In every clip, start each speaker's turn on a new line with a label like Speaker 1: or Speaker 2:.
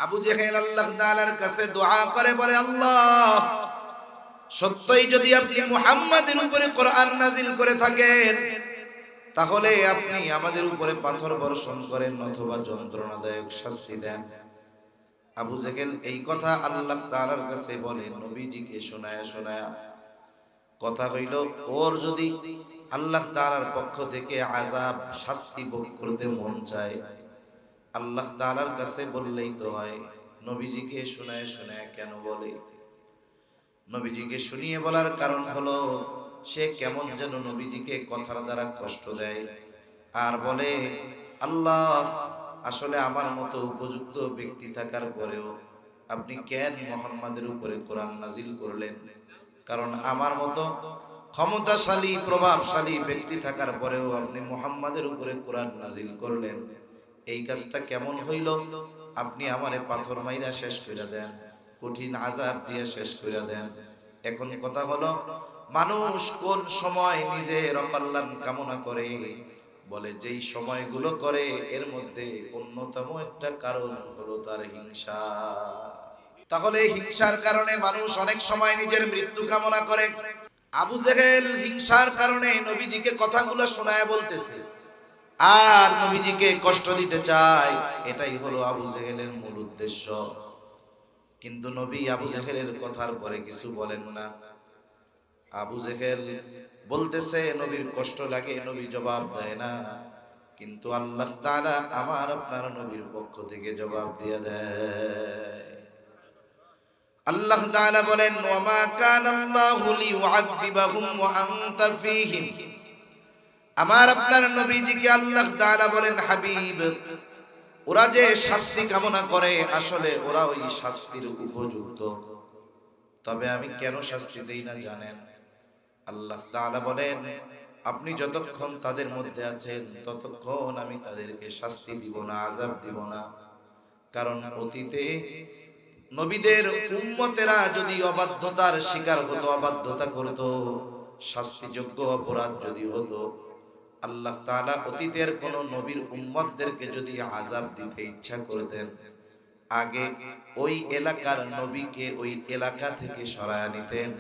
Speaker 1: আবু জেহেল আল্লাহ তাআলার কাছে দোয়া করে বলে, আল্লাহ, সত্যই যদি আপনি মুহাম্মাদের উপরে কোরআন নাজিল করে থাকেন, তাহলে আপনি আমাদের উপরে পাথর বর্ষণ করেন অথবা যন্ত্রণাদায়ক শাস্তি দেন। আবু জেহেল এই কথা আল্লাহ তাআলার কাছে বলে নবীজিকে শোনায়া শোনায়া। কথা হইল, ওর যদি আল্লাহ তাআলার পক্ষ থেকে আযাব শাস্তি ভোগ করতে মন চায়, আল্লাহ তাআলার কাছে বললেই তো হয়। নবীজিকে শোনায় শোনায় কেন বলে? নবীজিকে শুনিয়ে বলার কারণ হলো, সে কেমন যেন নবীজিকে কথার দ্বারা কষ্ট দেয় আর বলে, আল্লাহ, আসলে আমার মতো উপযুক্ত ব্যক্তি থাকার পরেও আপনি কেন মুহাম্মাদের উপরে কোরআন নাজিল করলেন? কারণ আমার মতো ক্ষমতাশালী প্রভাবশালী ব্যক্তি থাকার পরেও আপনি মুহাম্মাদের উপরে কোরআন নাজিল করলেন। এই কাজটা কেমন হইল? আপনি আমারে পাথর মাইরা শেষ করে দেন, কঠিন আযাব দিয়ে শেষ করে দেন। এখন কথা হলো, মানুষ কোন সময় নিজের অকল্যাণ কামনা করে? বলে যেই সময়গুলো করে এর মধ্যে অন্যতম একটা কারণ হলো তার হিংসা। তাহলে হিংসার কারণে মানুষ অনেক সময় নিজের মৃত্যু কামনা করে। আবু জেহেল হিংসার কারণে নবীজিকে কথাগুলো শোনায় বলতেছে আর নবীজিকে কষ্ট দিতে চায়। এটাই হলো আবু জেহেলের মূল উদ্দেশ্য। কিন্তু নবী আবু জেহেলের কথার পরে কিছু বলেন না। আবু জেহেল বলতেছে, নবীর কষ্ট লাগে, নবী জবাব দেয় না। কিন্তু আল্লাহ তাআলা আমার আপনার নবীর পক্ষ থেকে জবাব দিয়ে দেয়। আল্লাহ তাআলা বলেন, ওয়ামা কানাল্লাহু লিউআযিবাহুম ওয়া আনতা ফীহিম। আমার আপনার নবীজিকে আল্লাহ তাআলা বলেন, হাবিব, ওরা যে শাস্তি কামনা করে আসলে ওরা ওই শাস্তির উপযুক্ত, তবে আমি কেন শাস্তি দেই না জানেন? আল্লাহ তাআলা বলেন, আপনি যতক্ষণ তাদের মধ্যে আছেন ততক্ষণ আমি তাদেরকে শাস্তি দিব না, আযাব দিব না। কারণ অতীতে নবীদের উম্মতেরা যদি অবাধ্যতার শিকার হতো, অবাধ্যতা করত, শাস্তিযোগ্য অপরাধ যদি হতো, আল্লাহ তাআলা অতীতের কোন নবীর উম্মতদেরকে যদি আযাব দিতে ইচ্ছা করতেন, আগে ওই এলাকার নবীকে ওই এলাকা থেকে সরায় নিতেন,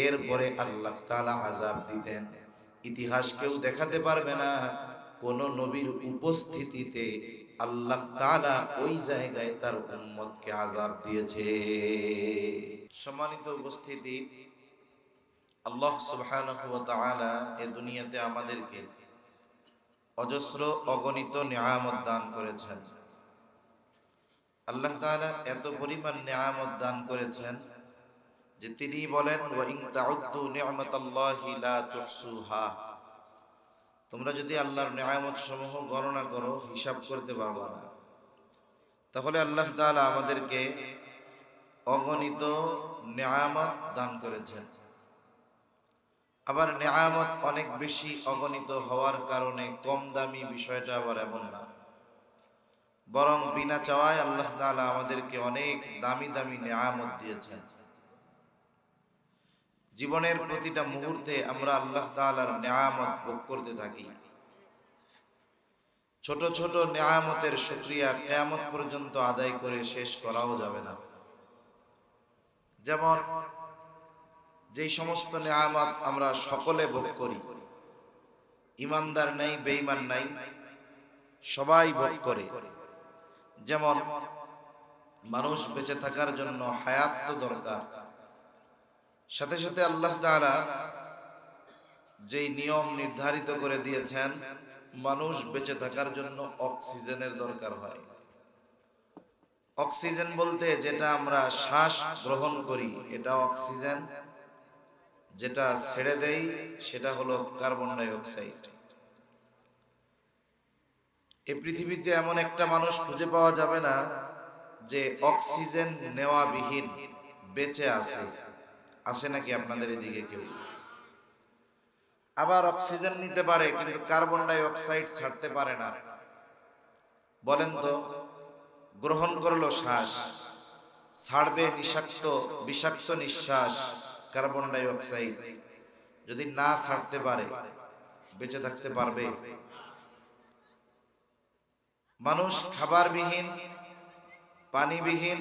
Speaker 1: এরপরে আল্লাহ তাআলা আযাব দিতেন। ইতিহাস কেউ দেখাতে পারবে না কোন নবীর উপস্থিতিতে আল্লাহ তাআলা ওই জায়গায় তার উম্মতকে আযাব দিয়েছে। সম্মানিত উপস্থিতি, আল্লাহ সুবহানাহু ওয়া তাআলা এই দুনিয়াতে আমাদেরকে অজস্র অগণিত নিয়ামত দান করেছেন। আল্লাহ তাআলা এত পরিমাণ নিয়ামত দান করেছেন যে তিনি বলেন, ওয়া ইন তাউদ্দু নি'মাতাল্লাহি লা তুহসুহা। তোমরা যদি আল্লাহর নিয়ামত সমূহ গণনা করো, হিসাব করতে পারবে না। তাহলে আল্লাহ তাআলা আমাদেরকে অগণিত নিয়ামত দান করেছেন। আবার নিয়ামত অনেক বেশি অগণিত হওয়ার কারণে কম দামি বিষয়টা আবার এমন না, বরং বিনা চাওয়ায় আল্লাহ তাআলা আমাদেরকে অনেক দামি দামি নিয়ামত দিয়েছেন। জীবনের প্রতিটা মুহূর্তে আমরা আল্লাহ তাআলার নিয়ামত ভোগ করতে থাকি। ছোট ছোট নিয়ামতের শুকরিয়া কিয়ামত পর্যন্ত আদায় করে শেষ করাও যাবে না। যেমন যেই সমস্ত নিয়ামত আমরা সকলে ভোগ করি, ইমানদার নাই, বেঈমান নাই, সবাই ভোগ করে। যেমন মানুষ বেঁচে থাকার জন্য হায়াত তো দরকার, সাথে সাথে আল্লাহ তাআলা যেই নিয়ম নির্ধারিত করে দিয়েছেন, মানুষ বেঁচে থাকার জন্য অক্সিজেনের দরকার হয়। অক্সিজেন বলতে যেটা আমরা শ্বাস গ্রহণ করি এটা অক্সিজেন, যেটা ছেড়ে দেই সেটা হলো কার্বন ডাই অক্সাইড। এই পৃথিবীতে এমন একটা মানুষ খুঁজে পাওয়া যাবে না যে অক্সিজেন নেওয়া বিহীন বেঁচে আছে। আসে নাকি আপনাদের এদিকে কেউ? আবার অক্সিজেন নিতে পারে কিন্তু কার্বন ডাই অক্সাইড ছাড়তে পারে না। বলেন তো, গ্রহণ করলো শ্বাস, ছাড়বে বিষাক্ত বিষাক্ত নিঃশ্বাস কার্বন ডাই অক্সাইড, যদি না ছাড়তে পারে বেঁচে থাকতে পারবে? মানুষ খাবারবিহীন পানিবিহীন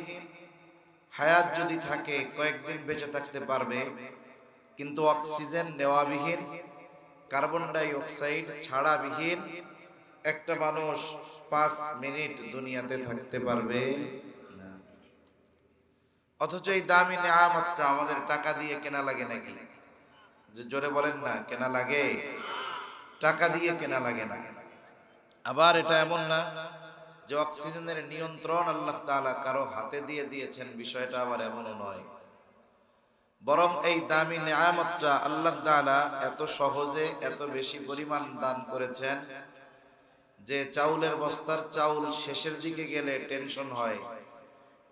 Speaker 1: হায়াত যদি থাকে কয়েকদিন বেঁচে থাকতে পারবে, কিন্তু অক্সিজেন নেওয়াবিহীন, কার্বন ডাই অক্সাইড ছাড়াবিহীন একটা মানুষ 5 মিনিট দুনিয়াতে থাকতে পারবে না। অথচ এই দামি নেয়ামতটা আমাদের টাকা দিয়ে কেনা লাগে নাকি? যে জোরে বলেন না, কেনা লাগে? টাকা দিয়ে কেনা লাগে না। আবার এটা এমন না যে অক্সিজেনের নিয়ন্ত্রণ আল্লাহ তাআলা কারো হাতে দিয়ে দিয়েছেন, বিষয়টা আবার এমনও নয়। বরং এই দামি নেয়ামতটা আল্লাহ তাআলা এত সহজে এত বেশি পরিমাণ দান করেছেন যে চাউলের বস্তার চাউল শেষের দিকে গেলে টেনশন হয়,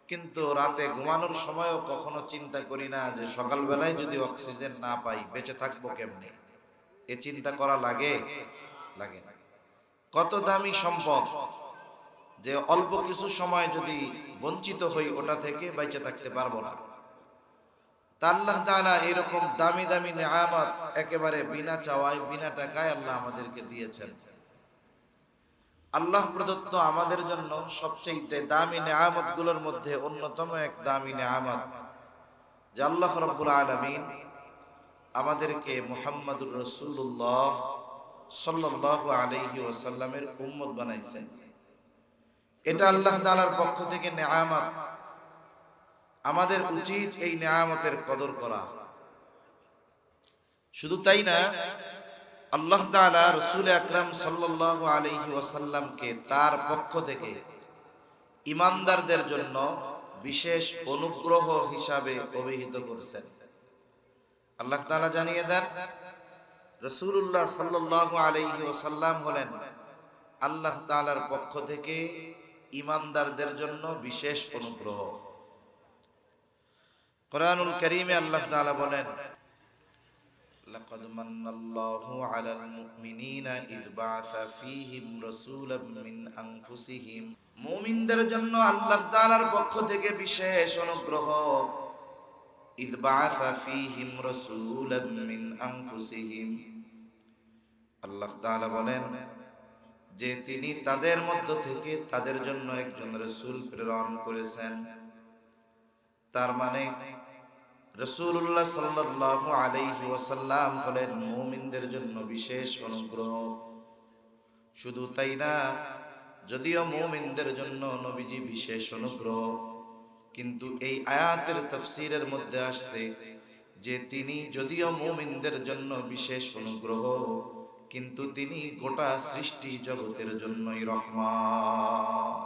Speaker 1: কিন্তু রাতে ঘুমানোর সময়ও কখনো চিন্তা করি না যে সকালবেলায় যদি অক্সিজেন না পাই বেঁচে থাকবো কেমনে। এ চিন্তা করা লাগে? লাগে না। কত দামি সম্পদ যে অল্প কিছু সময় যদি বঞ্চিত হই ওটা থেকে বেঁচে থাকতে পারবো না। তা আল্লাহ তাআলা এরকম দামি দামি নেয়ামত একেবারে বিনা চাওয়ায় বিনা টাকায় আল্লাহ আমাদেরকে দিয়েছেন। আল্লাহ প্রদত্ত আমাদের জন্য সবচেয়ে দামি নেয়ামত গুলোর মধ্যে অন্যতম এক দামি নেয়ামত যে আল্লাহ রাব্বুল আলামিন আমাদেরকে মুহাম্মদুর রাসূলুল্লাহ সাল্লাল্লাহু আলাইহি ওয়াসাল্লামের উম্মত বানাইছেন। এটা আল্লাহ তাআলার পক্ষ থেকে নেয়ামত। আমাদের উচিত এই নেয়ামতের কদর করা। শুধু তাই না, আল্লাহ তাআলা রাসূল আকরাম সাল্লাল্লাহু আলাইহি ওয়াসাল্লামকে তার পক্ষ থেকে ঈমানদারদের জন্য বিশেষ অনুগ্রহ হিসাবে অভিহিত করেছেন। আল্লাহ তাআলা জানিয়ে দেন, রাসূলুল্লাহ সাল্লাল্লাহু আলাইহি ওয়াসাল্লাম হলেন আল্লাহ তাআলার পক্ষ থেকে ঈমানদারদের জন্য বিশেষ অনুগ্রহ। কুরআনুল কারীমে আল্লাহ তাআলা বলেন, লাকাদ মান্নাল্লাহু আলাল মুমিনিনা ইয বাআসা ফীহিম রাসূলাম মিন আনফুসিহিম। মুমিনদের জন্য আল্লাহ তাআলার পক্ষ থেকে বিশেষ অনুগ্রহ। ইয বাআসা ফীহিম রাসূলাম মিন আনফুসিহিম। আল্লাহ তাআলা বলেন যে তিনি তাদের মধ্য থেকে তাদের জন্য একজন রাসূল প্রেরণ করেছেন। তার মানে রাসূলুল্লাহ সাল্লাল্লাহু আলাইহি ওয়াসাল্লাম হলেন মুমিনদের জন্য বিশেষ অনুগ্রহ। শুধু তাই না, যদিও মুমিনদের জন্য নবীজি বিশেষ অনুগ্রহ, কিন্তু এই আয়াতের তাফসীরের মধ্যে আসছে যে তিনি যদিও মুমিনদের জন্য বিশেষ অনুগ্রহ, কিন্তু তিনি গোটা সৃষ্টি জগতের জন্যই রহমত।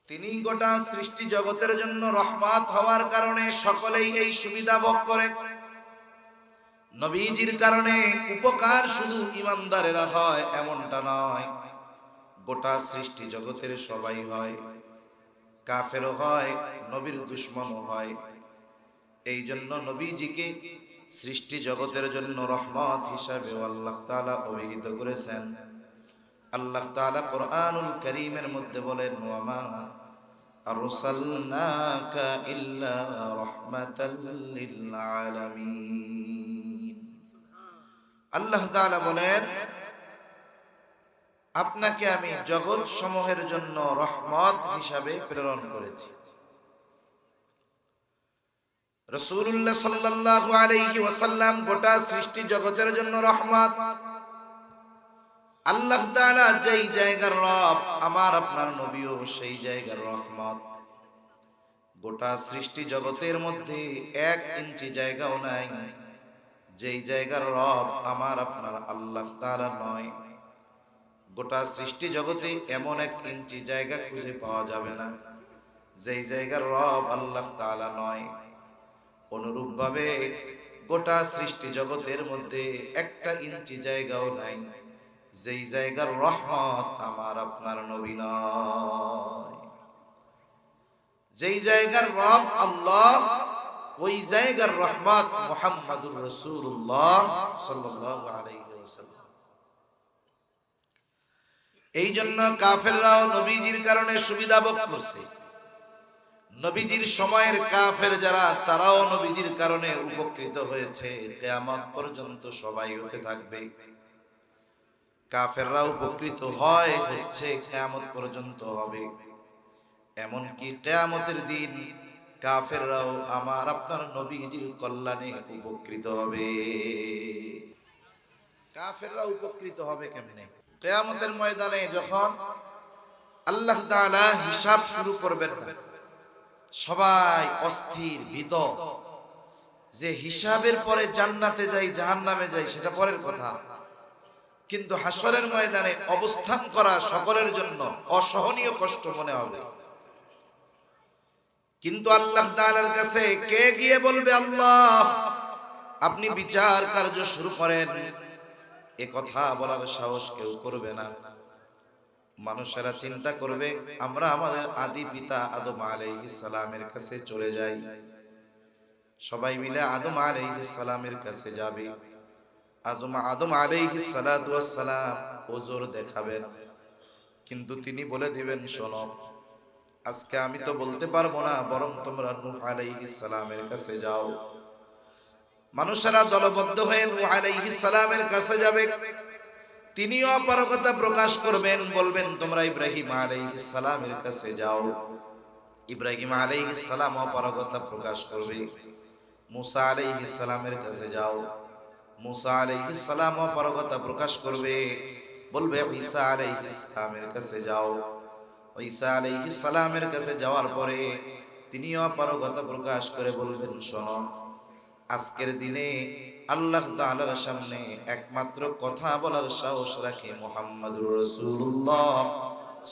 Speaker 1: তিনি গোটা সৃষ্টি জগতের জন্য রহমত হওয়ার কারণে সকলেই এই সুবিধা ভোগ করে। নবীজির কারণে উপকার শুধু ঈমানদারেরা হয় এমনটা নয়, গোটা সৃষ্টি জগতের সবাই হয়। কাফেরও হয়, নবীর দুশমনও হয়। এই জন্য নবীজিকে সৃষ্টি জগতের জন্য রহমত হিসাবে আল্লাহ তাআলা অভিহিত করেছেন। আল্লাহ তাআলা কুরআনুল কারীমের মধ্যে বলেন, ওয়ামা আরসালনাকা ইল্লা রাহমাতাল লিল আলামিন। আল্লাহ তাআলা বলেন, আপনাকে আমি জগৎ সমূহের জন্য রহমত হিসাবে প্রেরণ করেছি। রাসূলুল্লাহ সাল্লাল্লাহু আলাইহি ওয়াসাল্লাম গোটা সৃষ্টি জগতের জন্য রহমত। আল্লাহ তাআলা যেই জায়গার রব, আমার আপনার নবীও সেই জায়গার রহমত। গোটা সৃষ্টি জগতের মধ্যে 1 ইঞ্চি জায়গাও নাই যেই জায়গার রব আমার আপনার আল্লাহ তাআলা নয়। গোটা সৃষ্টি জগতে এমন 1 ইঞ্চি জায়গা খুঁজে পাওয়া যাবে না যেই জায়গার রব আল্লাহ তাআলা নয়। অনুরূপভাবে গোটা সৃষ্টি জগতের মধ্যে 1টা ইঞ্চি জায়গাও নাই যেই জায়গার রহমত আমার আপনার নবী নয়। যেই জায়গার রব আল্লাহ, ওই জায়গার রহমত মুহাম্মাদুর রাসূলুল্লাহ সাল্লাল্লাহু আলাইহি ওয়াসাল্লাম। এই জন্য কাফেররাও নবীজির কারণে সুবিধা ভোগ করছে। নবীজির সময়ের কাফের যারা, তারাও নবীজির কারণে উপকৃত হয়েছে। কিয়ামত পর্যন্ত সবাই হতে থাকবে। কাফেররা উপকৃত হচ্ছে, কিয়ামত পর্যন্ত হবে। এমনকি কিয়ামতের দিন কাফেররাও আমার আপনার নবীজির কল্যাণে উপকৃত হবে। কাফেররা উপকৃত হবে কেমনে? কিয়ামতের ময়দানে যখন আল্লাহ তাআলা হিসাব শুরু করবেন, সবাই অস্থির ভীত, যে হিসাবের পরে জান্নাতে যাই জাহান্নামে যাই সেটা পরের কথা, কিন্তু হাসরের ময়দানে অবস্থান করা সকলের জন্য অসহনীয় কষ্ট মনে হবে। কিন্তু আল্লাহ তাআলার কাছে কে গিয়ে বলবে, আল্লাহ আপনি বিচার কার্য শুরু করেন? এ কথা বলার সাহস কেউ করবে না। মানুষেরা চিন্তা করবে, আমরা আমাদের আদি পিতা আদম আলাইহিস সালামের কাছে চলে যাই। সবাই মিলে আদম আলাইহিস সালামের কাছে যাবে। আদম আলাইহিস সালাতু ওয়াস সালাম ওজর দেখাবেন, কিন্তু তিনি বলে দিবেন, শোনো, আজকে আমি তো বলতে পারবো না, বরং তোমরা নূহ আলাইহিস সালামের কাছে যাও। মানুষেরা দলবদ্ধ হয়ে নূহ আলাইহিস সালামের কাছে যাবে। তিনিও অপারগতা প্রকাশ করবেন, বলবেন তোমরা ইব্রাহিম আলাইহিস সালামের কাছে যাও। ইব্রাহিম আলাইহিস সালাম অপারগতা প্রকাশ করবে। মুসা আলাইহিস সালামের কাছে যাও। মুসা আলাইহিস সালাম অপারগতা প্রকাশ করবে, বলবে ঈসা আলাইহিস সালামের কাছে যাও। ঈসা আলাইহিস সালামের কাছে যাওয়ার পরে তিনিও অপারগতা প্রকাশ করে বলবেন, শোনো, আজকের দিনে আল্লাহ তাআলার সামনে একমাত্র কথা বলার সাহস রাখে মুহাম্মদুর রাসূলুল্লাহ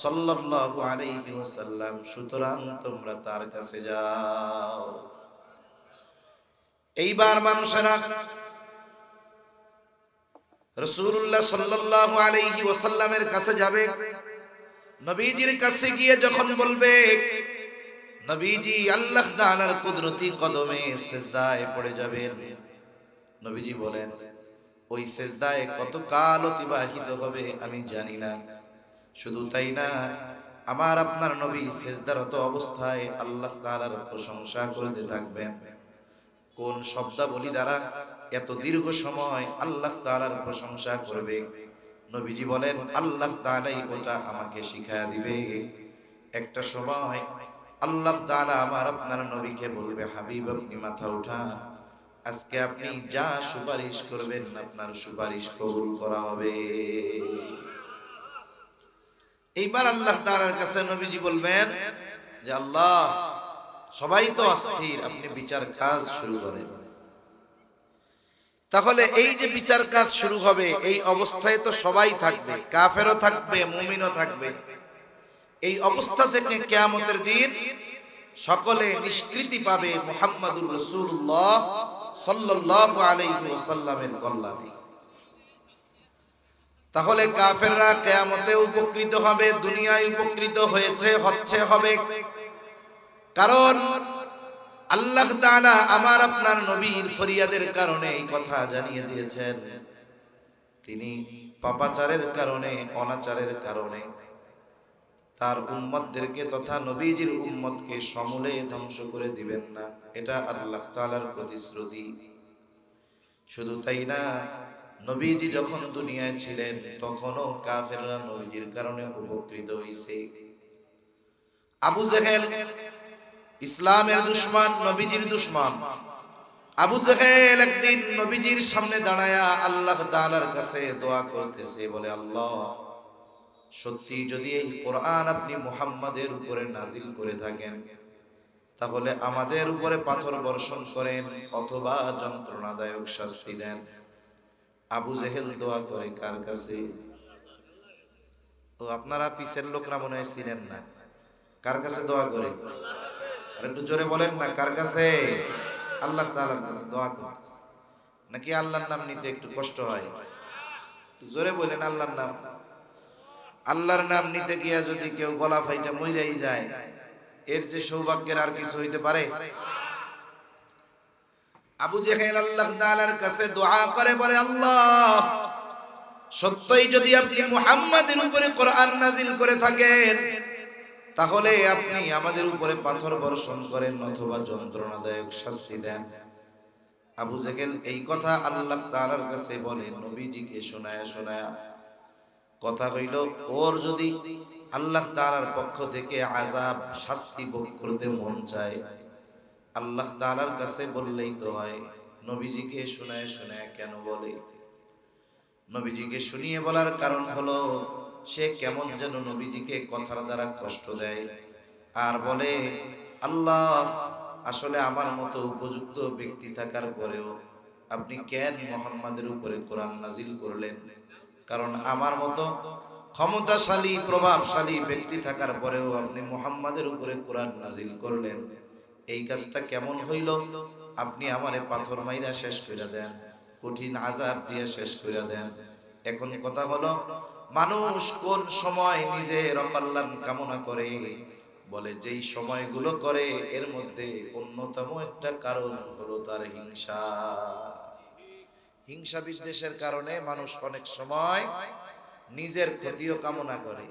Speaker 1: সাল্লাল্লাহু আলাইহি ওয়াসাল্লাম, সুতরাং তোমরা তার কাছে যাও। এইবার মানুষেরা রাসূলুল্লাহ সাল্লাল্লাহু আলাইহি ওয়াসাল্লামের কাছে যাবে। নবীজির কাছে গিয়ে যখন বলবে, নবীজি আল্লাহ তাআলার কুদরতি কদমে সিজদায় পড়ে যাবেন। নবীজি বলেন, ওই সিজদায় কত কাল অতিবাহিত হবে আমি জানি না। শুধু তাই না, আমার আপনার নবী সিজদারত অবস্থায় আল্লাহ তাআলার প্রশংসা করতে থাকবেন। কোন শব্দাবলী দ্বারা এত দীর্ঘ সময় আল্লাহ তাআলার প্রশংসা করবে? নবীজি বলেন, আল্লাহ তাআলাই ওটা আমাকে শিখায়া দিবে। একটা সময় আল্লাহ তাআলা আমার আপনার নবীকে বলবে, হাবিব আপনি মাথা উঠান, আজকে আপনি যা সুপারিশ করবেন আপনার সুপারিশ কবুল করা হবে। এইবার আল্লাহ তাআলার কাছে নবীজি বলবেন যে, আল্লাহ সবাই তো অস্থির, আপনি বিচার কাজ শুরু করেন। তাহলে এই যে বিচার কাজ শুরু হবে, এই অবস্থায় তো সবাই থাকবে, কাফেরও থাকবে, মুমিনও থাকবে। এই অবস্থা থেকে কিয়ামতের দিন সকলে নিষ্কৃতি পাবে মুহাম্মদুর রাসূলুল্লাহ সাল্লাল্লাহু আলাইহি ওয়াসাল্লামের কল্যাণে। তাহলে কাফেররা কিয়ামতে উপকৃত হবে, দুনিয়ায় উপকৃত হয়েছে, হচ্ছে, হবে। কারণ আল্লাহ তাআলা আমার আপনার নবীর ফরিয়াদের কারণে এই কথা জানিয়ে দিয়েছেন। তিনি পাপাচারের কারণে, অনাচারের কারণে তার উম্মতদেরকে তথা নবীজির উম্মতকে সমূলে ধ্বংস করে দিবেন না, এটা আল্লাহ তাআলার প্রতিশ্রুতি। শুধু তাই না, নবীজি যখন দুনিয়ায় ছিলেন তখনও কাফেররা নবীজির কারণে উপকৃত হইছে। আবু জেহেল ইসলামের দুশমন, নবীজির দুশমন। আবু জেহেল একদিন নবীজির সামনে দাঁড়ায়া আল্লাহ তাআলার কাছে দোয়া করতেছে, বলে, আল্লাহ সত্যি যদি এই কোরআন আপনি মুহাম্মাদের উপরে নাজিল করে থাকেন, তাহলে আমাদের উপরে পাথর বর্ষণ করেন অথবা যন্ত্রণাদায়ক শাস্তি দেন। আবু জেহেল দোয়া করে কার কাছে? ও আপনারা পিছের লোকরা মনে হয় ছিলেন না। কার কাছে দোয়া করে? আর একটু জোরে বলেন না, কার কাছে? আল্লাহ তাআলার কাছে দোয়া করে। নাকি আল্লাহর নাম নিতে একটু কষ্ট হয়? জোরে বলেন, আল্লাহর নাম। আল্লাহর নাম নিতে গিয়া যদি কেউ গলা ফাইটা মইরাই যায়, এর যে সৌভাগ্যের আর কিছু হইতে পারে? আবু জেহেল আল্লাহ তাআলার কাছে দোয়া করে, বলে, আল্লাহ সত্যই যদি আপনি মুহাম্মাদের উপরে কোরআন নাজিল করে থাকেন, তাহলে আপনি আমাদের উপরে পাথর বর্ষণ করেন অথবা যন্ত্রণাদায়ক শাস্তি দেন। আবু জেহেল এই কথা আল্লাহ তাআলার কাছে বলে নবীজিকে শোনায়া শোনায়া। কথা হইল, ওর যদি আল্লাহ তাআলার পক্ষ থেকে আযাব শাস্তি ভোগ করতে মন চায়, আল্লাহ তাআলার কাছে বললেই তো হয়। নবীজিকে শোনায় শোনায় কেন বলে? নবীজিকে শুনিয়ে বলার কারণ হলো সে কেমন যেন নবীজিকে কথার দ্বারা কষ্ট দেয় আর বলে, আল্লাহ আসলে আমার মতো উপযুক্ত ব্যক্তি থাকার পরেও আপনি কেন মুহাম্মাদের উপরে কোরআন নাজিল করলেন? কারণ আমার মতো ক্ষমতাশালী প্রভাবশালী ব্যক্তি থাকার পরেও আপনি মুহাম্মাদের উপরে কোরআন নাজিল করলেন, এই কাজটা কেমন হইল? আপনি আমারে পাথর মাইরা শেষ করে দেন, কঠিন আযাব দিয়ে শেষ করে দেন। এখন কথা হলো, মানুষ কোন সময় নিজের অকল্যাণ কামনা করে? বলে যেই সময়গুলো করে এর মধ্যে অন্যতম একটা কারণ হলো তার হিংসা। হিংসা বিদ্বেষের কারণে মানুষ অনেক সময় নিজের ক্ষতিও কামনা করে।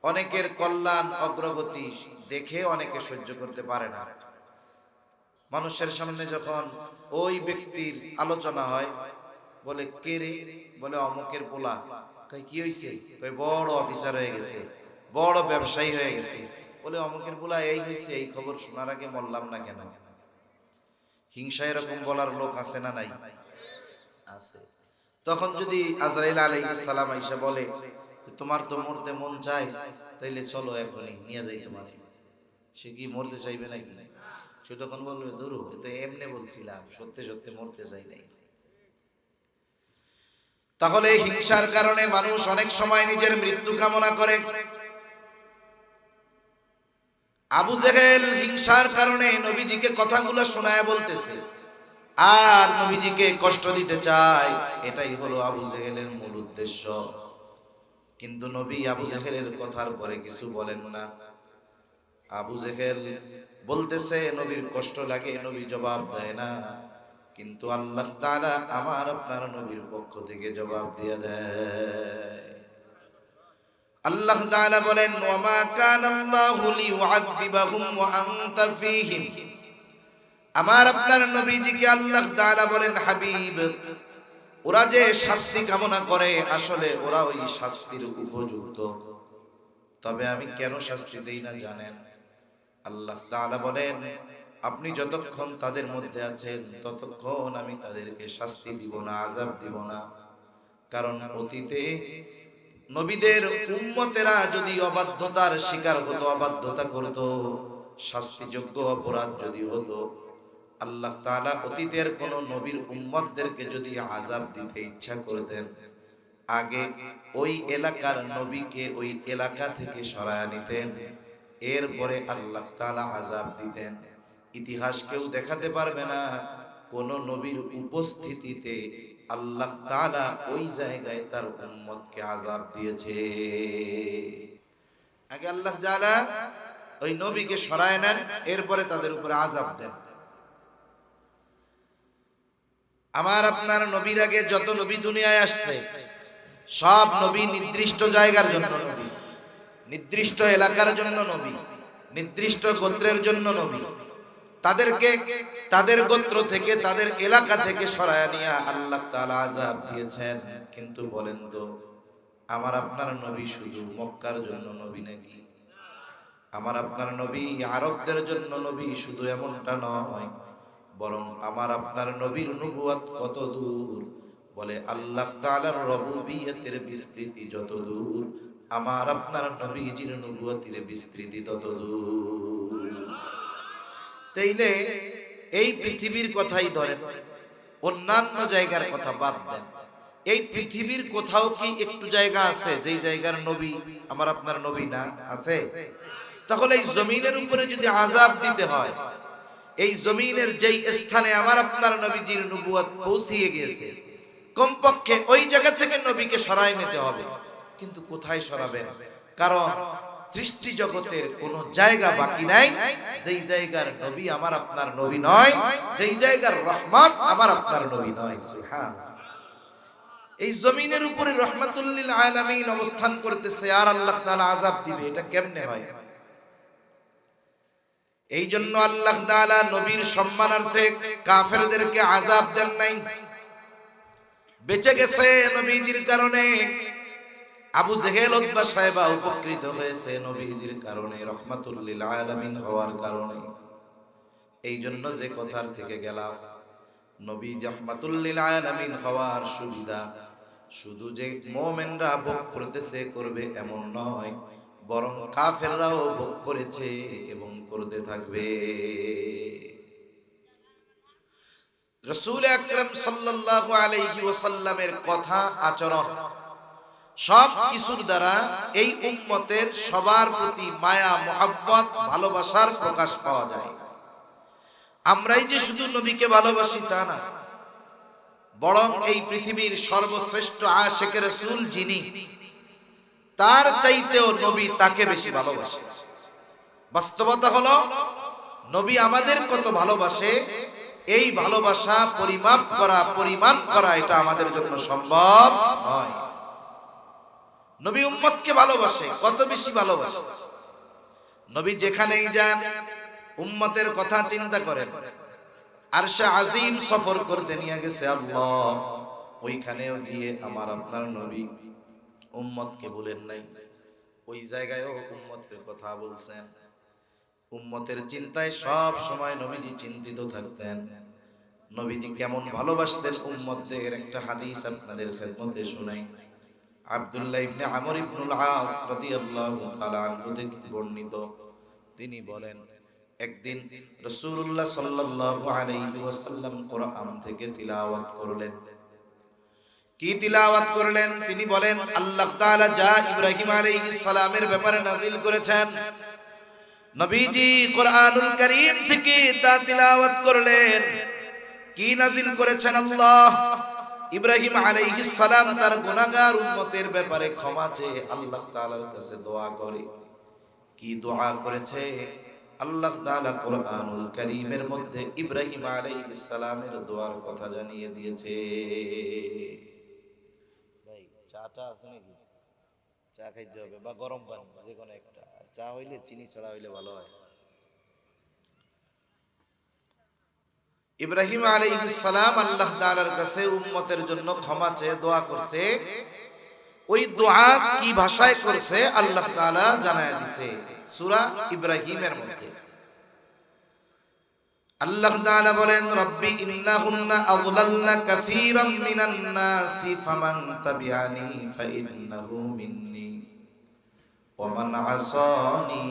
Speaker 1: অনেকের কল্যাণ অগ্রগতি দেখে অনেকে সহ্য করতে পারে না। মানুষের সামনে যখন ওই ব্যক্তির আলোচনা হয়, বলে কে রে? বলে অমুকের পোলা। কই কি হইছে? কই বড় অফিসার হয়ে গেছে, বড় ব্যবসায়ী হয়ে গেছে। বলে অমুকের পোলা এই হইছে, এই খবর শোনার আগে মরলাম না কেন? হিংসা এরকম বলার লোক আছে না নাই? আছে। তখন যদি আজরাইল আলাইহিস সালাম আইসা বলে তোমার তো মরতে মন চায়, তাইলে চলো এখনই নিয়ে যাই তোমারে, সে কি মরতে চাইবে নাকি? সে তখন বলবে ধরু এটা এমনি বলছিলাম, সত্যি সত্যি মরতে চাই নাই। তাহলে হিংসার কারণে মানুষ অনেক সময় নিজের মৃত্যু কামনা করে। আবু জেহেল হিংসার কারণে নবীজিকে কথাগুলো শোনায় বলতেছে আর নবীজিকে কষ্ট দিতে চায়, এটাই হলো আবু জেহেলের মূল উদ্দেশ্য। কিন্তু নবী আবু জেহেলের কথার পরে কিছু বলেন না। আবু জেহেল বলতেছে নবীর কষ্ট লাগে, নবী জবাব দেয় না। কিন্তু আল্লাহ তাআলা আমার আপনার নবীর পক্ষ থেকে জবাব দিয়ে দেয়। আল্লাহ তাআলা বলেন, ওয়া মা কানা আল্লাহু লিউআযিবাহুম ওয়া আনতা ফীহিম। আমার আপনার নবীজিকে আল্লাহ তাআলা বলেন, হাবিব ওরা যে শাস্তি কামনা করে আসলে ওরা ওই শাস্তির উপযুক্ত, তবে আমি কেন শাস্তি দেই না জানেন? আল্লাহ তাআলা বলেন, আপনি যতক্ষণ তাদের মধ্যে আছেন ততক্ষণ আমি তাদেরকে শাস্তি দিব না, আযাব দিব না। কারণ অতীতে নবীদের উম্মতেরা যদি অবাধ্যতার শিকার হতো, অবাধ্যতা করত, শাস্তিযোগ্য অপরাধ যদি হতো, আল্লাহ তাআলা অতীতের কোন নবীর উম্মতদেরকে যদি আযাব দিতে ইচ্ছা করতেন, আগে ওই এলাকার নবীকে ওই এলাকা থেকে সরায় নিতেন, এরপরে আল্লাহ তাআলা আযাব দিতেন। ইতিহাস কেউ দেখাতে পারবে না কোন নবীর উপস্থিতিতে আল্লাহ তাআলা ওই জায়গায় তার উম্মতকে আযাব দিয়েছে। আগে আল্লাহ তাআলা ওই নবীকে সরায় নেন, এরপরে তাদের উপরে আযাব দেন। আমার আপনার নবীর আগে যত নবী দুনিয়ায় আসছে সব নবী নির্দিষ্ট জায়গার জন্য নবী, নির্দিষ্ট এলাকার জন্য নবী, নির্দিষ্ট গোত্রের জন্য নবী। তাদেরকে তাদের গোত্র থেকে তাদের এলাকা থেকে সরায় নিয়ে আল্লাহ তাআলা আযাব দিয়েছেন। কিন্তু বলেন তো আমার আপনার নবী শুধু মক্কার জন্য নবী নাকি? আমার আপনার নবী আরবদের জন্য নবী শুধু এমনটা নয়, বরং আমার আপনার নবীর নবুয়ত কত দূর? বলে আল্লাহ তাআলার রুবুবিয়তের বিস্তৃতি যত দূর, আমার আপনার নবীজির নবুয়তের বিস্তৃতি তত দূর। তাইলে এই পৃথিবীর কথাই ধরেন, অন্যান্য জায়গার কথা বাদ দেন। এই পৃথিবীর কোথাও কি একটু জায়গা আছে যেই জায়গার নবী আমার আপনার নবী না? আছে? তাহলে এই জমিনের উপরে যদি আযাব দিতে হয়, এই জমিনের যেই স্থানে আমার আপনার নবীজির নবুয়ত পৌঁছিয়ে গিয়েছে, কমপক্ষে ওই জায়গা থেকে নবীকে সরায় নিতে হবে। কিন্তু কোথায় সরাবেন? কারণ সৃষ্টি জগতের কোন জায়গা বাকি নাই যেই জায়গার নবী আমার আপনার নবী নয়, যেই জায়গার রহমত আমার আপনার নবী নয়। সুবহানাল্লাহ। এই জমিনের উপরে রহমাতুল লিল আলামিন অবস্থান করতেছে আর আল্লাহ তাআলা আযাব দিবে, এটা কেমনে হয়? এই জন্য আল্লাহ তাআলা নবীর সম্মানার্থে কাফেরদেরকে আযাব দেন নাই, বেঁচে গেছে নবীজির কারণে। আবু জেহেল উতবা সাহেবা উপকৃত হয়েছে নবীজির কারণে, রহমাতুল লিল আলামিন হওয়ার কারণে। এই জন্য যে কথার থেকে গেলাম, নবী রহমাতুল লিল আলামিন হওয়ার সুবিধা শুধু যে মুমিনরা ভোগ করতেছে করবে এমন নয়, বরং কাফেররাও ভোগ করেছে এবং করতে থাকবে। রাসূল আকরাম সাল্লাল্লাহু আলাইহি ওয়াসাল্লামের কথা, আচরণ সব কিছুর দ্বারা এই উম্মতের সবার প্রতি মায়া, মুহাব্বত, ভালোবাসার প্রকাশ পাওয়া যায়। আমরাই যে শুধু নবীকে ভালোবাসি তা না, বরং এই পৃথিবীর সর্বশ্রেষ্ঠ আশিকে রাসূল যিনি, তার চাইতেও নবী তাকে বেশি ভালোবাসে। বাস্তবতা হলো নবী আমাদের কত ভালোবাসে, এই ভালোবাসা পরিমাপ করা, পরিমাণ করা এটা আমাদের জন্য সম্ভব নয়। নবী উম্মতকে ভালোবাসে, কত বেশি ভালোবাসে। নবী যেখানেই যান উম্মতের কথা চিন্তা করেন। আরশে আজিম সফর করতে নিয়ে গেছে আল্লাহ, ওইখানেও গিয়ে আমার আপনার নবী উম্মতকে বলেন নাই, ওই জায়গায়ও উম্মতের কথা বলছেন। উম্মতের চিন্তায় সব সময় নবীজি চিন্তিত থাকতেন। নবীজি কেমন ভালোবাসতেন উম্মতদের একটা হাদিস আপনাদের খেদমতে শুনাই। আব্দুল্লাহ ইবনে আমর ইবনুল আস রাদিয়াল্লাহু তাআলা আনহু থেকে বর্ণিত, তিনি বলেন, একদিন রাসূলুল্লাহ সাল্লাল্লাহু আলাইহি ওয়াসাল্লাম কোরআন থেকে তিলাওয়াত করলেন। কি তিলাওয়াত করলেন? তিনি বলেন, আল্লাহ তাআলা যা ইব্রাহিম আলাইহিস সালামের ব্যাপারে নাজিল করেছেন, নবীজি কোরআনুল কারীম থেকে তা তিলাওয়াত করলেন। কি নাজিল করেছেন আল্লাহ? ইব্রাহিম আলাইহিস সালাম তার গুনাহগার উম্মতের ব্যাপারে ক্ষমা চেয়ে আল্লাহ তাআলার কাছে দোয়া করে। কি দোয়া করেছে? আল্লাহ তাআলা কোরআনুল কারীমের মধ্যে ইব্রাহিম আলাইহিস সালামের দোয়ার কথা জানিয়ে দিয়েছে। ভাই চাটা আছে নাকি? চা খাইতে হবে বা গরম পানি, যে কোনো একটা। আর চা হইলে চিনি ছাড়া হইলে ভালো হয়। ইব্রাহিম আলাইহিস সালাম আল্লাহ তাআলার কাছে উম্মতের জন্য ক্ষমা চেয়ে দোয়া করছে। ওই দোয়া কি ভাষায় করছে আল্লাহ তাআলা জানায় দিয়েছে সূরা ইব্রাহিমের মধ্যে। আল্লাহ তাআলা বলেন, রব্বি ইন্নাহুন্না আযলালনা কাসীরাম মিনান নাসি ফামান তাবিআনি ফাইন্নাহু মিন্নি ওয়া মান আসানি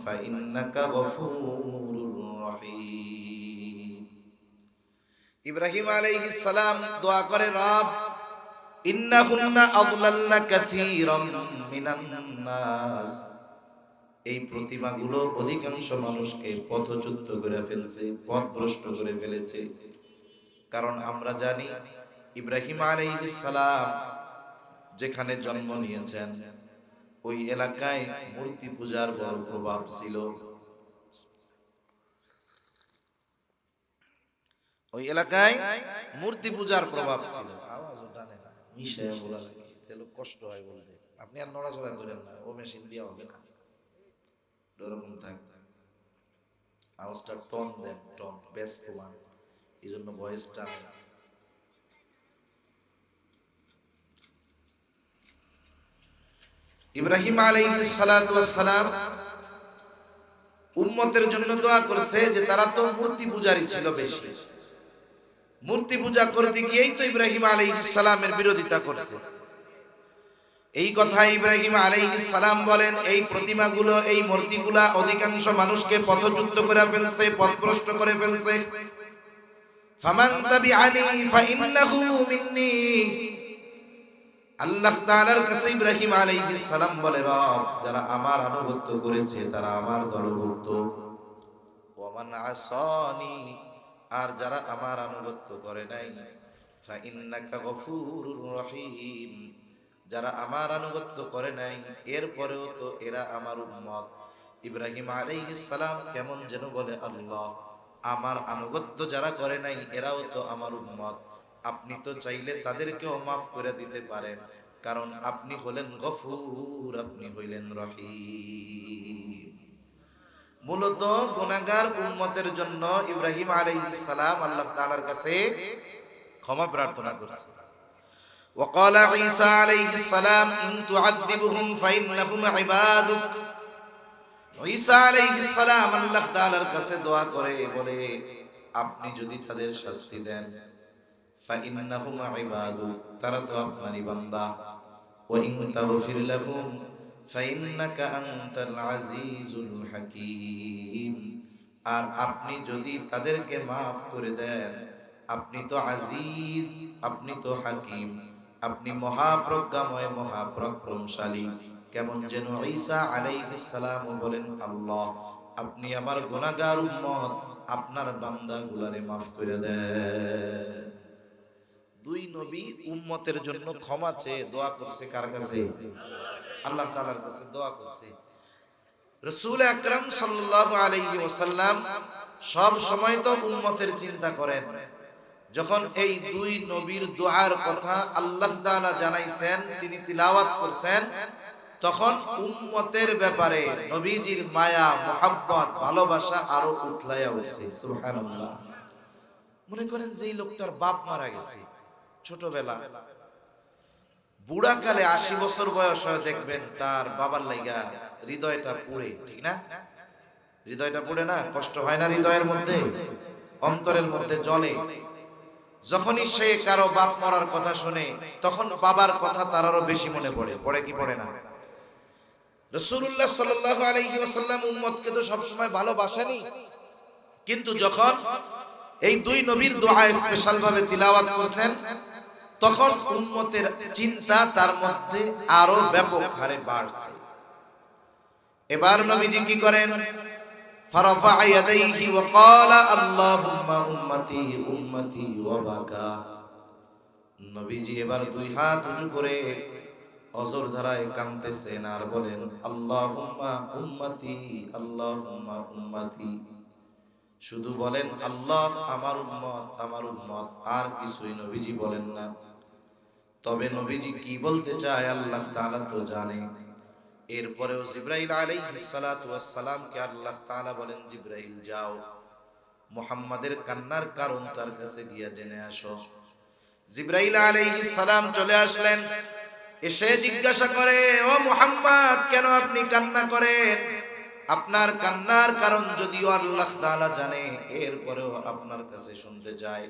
Speaker 1: ফাইন্নাকা গফুরুর রহিম। ইব্রাহিম আলাইহিস সালাম দোয়া করে, রব ইন্নাহুন্না আযলালনা কাসীরাম মিনান নাস, এই প্রতিমাগুলো অধিকাংশ মানুষকে পথচ্যুত করে ফেলছে, পথভ্রষ্ট করে ফেলেছে। কারণ আমরা জানি ইব্রাহিম আলাইহিস সালাম যেখানে জন্ম নিয়েছেন ওই এলাকায় মূর্তি পূজার বড় প্রভাব ছিল। ওই এলাকায় মূর্তি পূজার প্রভাব ছিল। আওয়াজও টানে না, মিশায় বলা লাগে, তাহলে কষ্ট হয় বলতে। আপনি আর নড়াচড়া করেন না, ও মেশিন দিয়ে হবে না, এরকম থাকবে। আওয়াজটা টন দেন, টন বেস কমান, এই জন্য ভয়েসটা। ইব্রাহিম আলাইহিস সালাতু ওয়াস সালাম উম্মতের জন্য দোয়া করছে যে তারা তো মূর্তি পূজারী ছিল বেশি। মূর্তি পূজা করতে গিয়েই তো ইব্রাহিম আলাইহিস সালামের বিরোধিতা করছে। এই কথা ইব্রাহিম আলাইহিস সালাম বলেন, এই প্রতিমাগুলো, এই মূর্তিগুলা অধিকাংশ মানুষকে পথচ্যুত করে ফেলছে, পথভ্রষ্ট করে ফেলছে। ফামান তাবিআনি ফাইন্নাহু মিন্নি, আল্লাহ তাআলার কাছে ইব্রাহিম আলাইহিস সালাম বলে, রব যারা আমার আনুগত্য করেছে তারা আমার দলভুক্ত। ওয়া মান আসানি, আর যারা আমার আনুগত্য করে নাই, ফাইন্নাকা গফুরুর রহিম, যারা আমার আনুগত্য করে নাই এরপরেও তো এরা আমার উম্মত। ইব্রাহিম আলাইহিস সালাম কেমন যেন বলে, আল্লাহ আমার আনুগত্য যারা করে নাই এরাও তো আমার উম্মত, আপনি তো চাইলে তাদেরকেও মাফ করে দিতে পারেন, কারণ আপনি হলেন গফুর, আপনি হইলেন রহিম। মূলত গুনাহগার উম্মতের জন্য ইব্রাহিম আলাইহিস সালাম আল্লাহ তাআলার কাছে ক্ষমা প্রার্থনা করছে। وقال عيسى عليه السلام إن تعذبهم فإنهم عبادك ঈসা আলাইহিস সালাম আল্লাহ তাআলার কাছে দোয়া করে বলে আপনি যদি তাদের শাস্তি দেন ফাইন্নাহুম ইবাদুক তারা তো আপনারই বান্দা ওয়া ইন তাগফির লাহুম ফাইন্নাকা আনতাল আজিজুল হাকীম আর আপনি যদি তাদেরকে maaf করে দেন আপনি তো আজিজ আপনি তো হাকিম আপনি মহাপ্রজ্ঞাময় মহাপরাক্রমশালী কেমন যেন ঈসা আলাইহিস সালাম বলেন আল্লাহ আপনি আমার গুনাহগার উম্মত আপনার বান্দাগুলোরে maaf করে দেন দুই নবী উম্মতের জন্য ক্ষমা চেয়ে দোয়া করছে কার কাছে আল্লাহ তাআলার কাছে দোয়া করছে রাসূল আকরাম সাল্লাল্লাহু আলাইহি ওয়াসাল্লাম সব সময় তো উম্মতের চিন্তা করেন যখন এই দুই নবীর দোয়ার কথা আল্লাহ তাআলা জানাইছেন তিনি তিলাওয়াত করছেন তখন উম্মতের ব্যাপারে নবীজির মায়া মোহাব্বত ভালোবাসা আরো উতলায়া উঠছে সুবহানাল্লাহ মনে করেন যে এই লোকটার বাপ মারা গেছে ছোটবেলা বুড়া কালে 80 বছর বয়স হয় দেখবেন তার বাবার লাগা হৃদয়টা পুড়ে ঠিক না হৃদয়টা পুড়ে না কষ্ট হয় না হৃদয়ের মধ্যে অন্তরের মধ্যে জ্বলে যখনই সে কারো বাপ মরার কথা শুনে তখন বাবার কথা তার আরো বেশি মনে পড়ে পড়ে কি পড়ে না রাসূলুল্লাহ সাল্লাল্লাহু আলাইহি ওয়াসাল্লাম উম্মতকে তো সব সময় ভালোবাসেনি কিন্তু যখন এই দুই নবীর দোয়া স্পেশাল ভাবে তিলাওয়াত করেছেন তখন উম্মতের চিন্তা তার মধ্যে আরো ব্যাপক হারে বাড়ছে এবার নবীজি কি করেন فرفع يديه وقال اللهم امتي امتي وبكى নবীজি এবার দুই হাত উঁচু করে অজর ধারায় কাঁদতেছেন আর বলেন আল্লাহুম্মা উম্মতি আল্লাহুম্মা উম্মতি শুধু বলেন আল্লাহ আমার উম্মত আর কিছুই নবীজি বলেন না তবে নবীজি কি বলতে চায় আল্লাহ তাআলা তো জানে এরপরেও জিবরাইল আলাইহিস সালাতু ওয়াস সালাম কে আল্লাহ তাআলা বলেন জিবরাইল যাও মুহাম্মাদের কান্নার কারণ তার কাছে গিয়া জেনে আসো জিবরাইল আলাইহিস সালাম চলে আসলেন এসে জিজ্ঞাসা করে ও মুহাম্মদ কেন আপনি কান্না করেন আপনার কান্নার কারণ যদিও আল্লাহ তাআলা জানে এরপরেও আপনার কাছে শুনতে চাই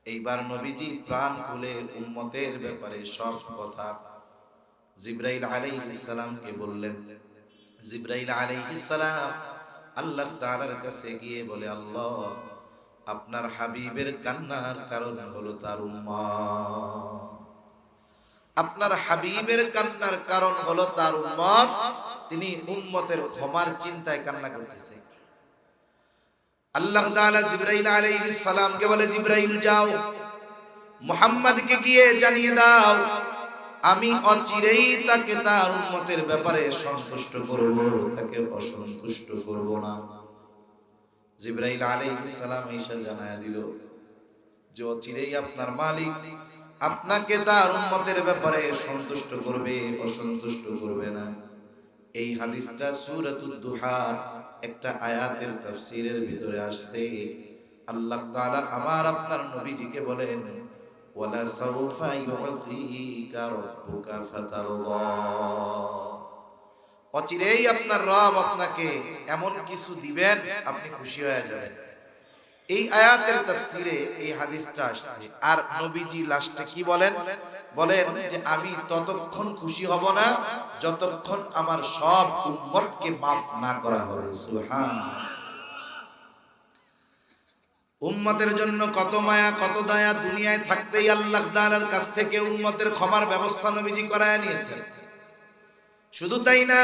Speaker 1: এইবার নবীজি প্রাণ খুলে উম্মতের ব্যাপারে সব কথা জিবরাইল আলাইহিস সালাম কে বললেন জিবরাইল আলাইহিস সালাম আল্লাহ তাআলার কাছে গিয়ে বলে আল্লাহ আপনার হাবিবের কান্নার কারণ হলো তার উম্মত আপনার হাবিবের কান্নার কারণ হলো তার উম্মত তিনি উম্মতের ক্ষমার চিন্তায় কান্না করতেছে আল্লাহ তাআলা জিবরাইল আলাইহিস সালাম কে বলে জিবরাইল যাও মুহাম্মদকে গিয়ে জানিয়ে দাও আমি অচিরেই তাকে তার উম্মতের ব্যাপারে সন্তুষ্ট করব তাকে অসন্তুষ্ট করব না জিবরাইল আলাইহিস সালাম ঈসা জানায়া দিল যে অচিরেই আপনার মালিক আপনাকে তার উম্মতের ব্যাপারে সন্তুষ্ট করবে অসন্তুষ্ট করবে না এই হাদিসটা সূরাতুদ দুহার একটা আয়াতের তাফসীরের ভিতরে আসছে আল্লাহ তাআলা আমার আপনার নবীজিকে বলেন ওয়ালা সাউফা ইউতিকা রাব্বুকা ফাতারদা অচিরেই আপনার রব আপনাকে এমন কিছু দিবেন আপনি খুশি হয়ে যাবেন এই আয়াতের তাফসীরে এই হাদিসটা আসছে আর নবীজি লাস্টে কি বলেন বলেন যে আমি ততক্ষণ খুশি হব না যতক্ষণ আমার সব উম্মতকে maaf না করা হবে সুবহানাল্লাহ উম্মতের জন্য কত মায়া কত দয়া দুনিয়ায় থাকতেই আল্লাহ তাআলার কাছ থেকে উম্মতের ক্ষমার ব্যবস্থা নবীজি করায় নিয়েছেন শুধু তাই না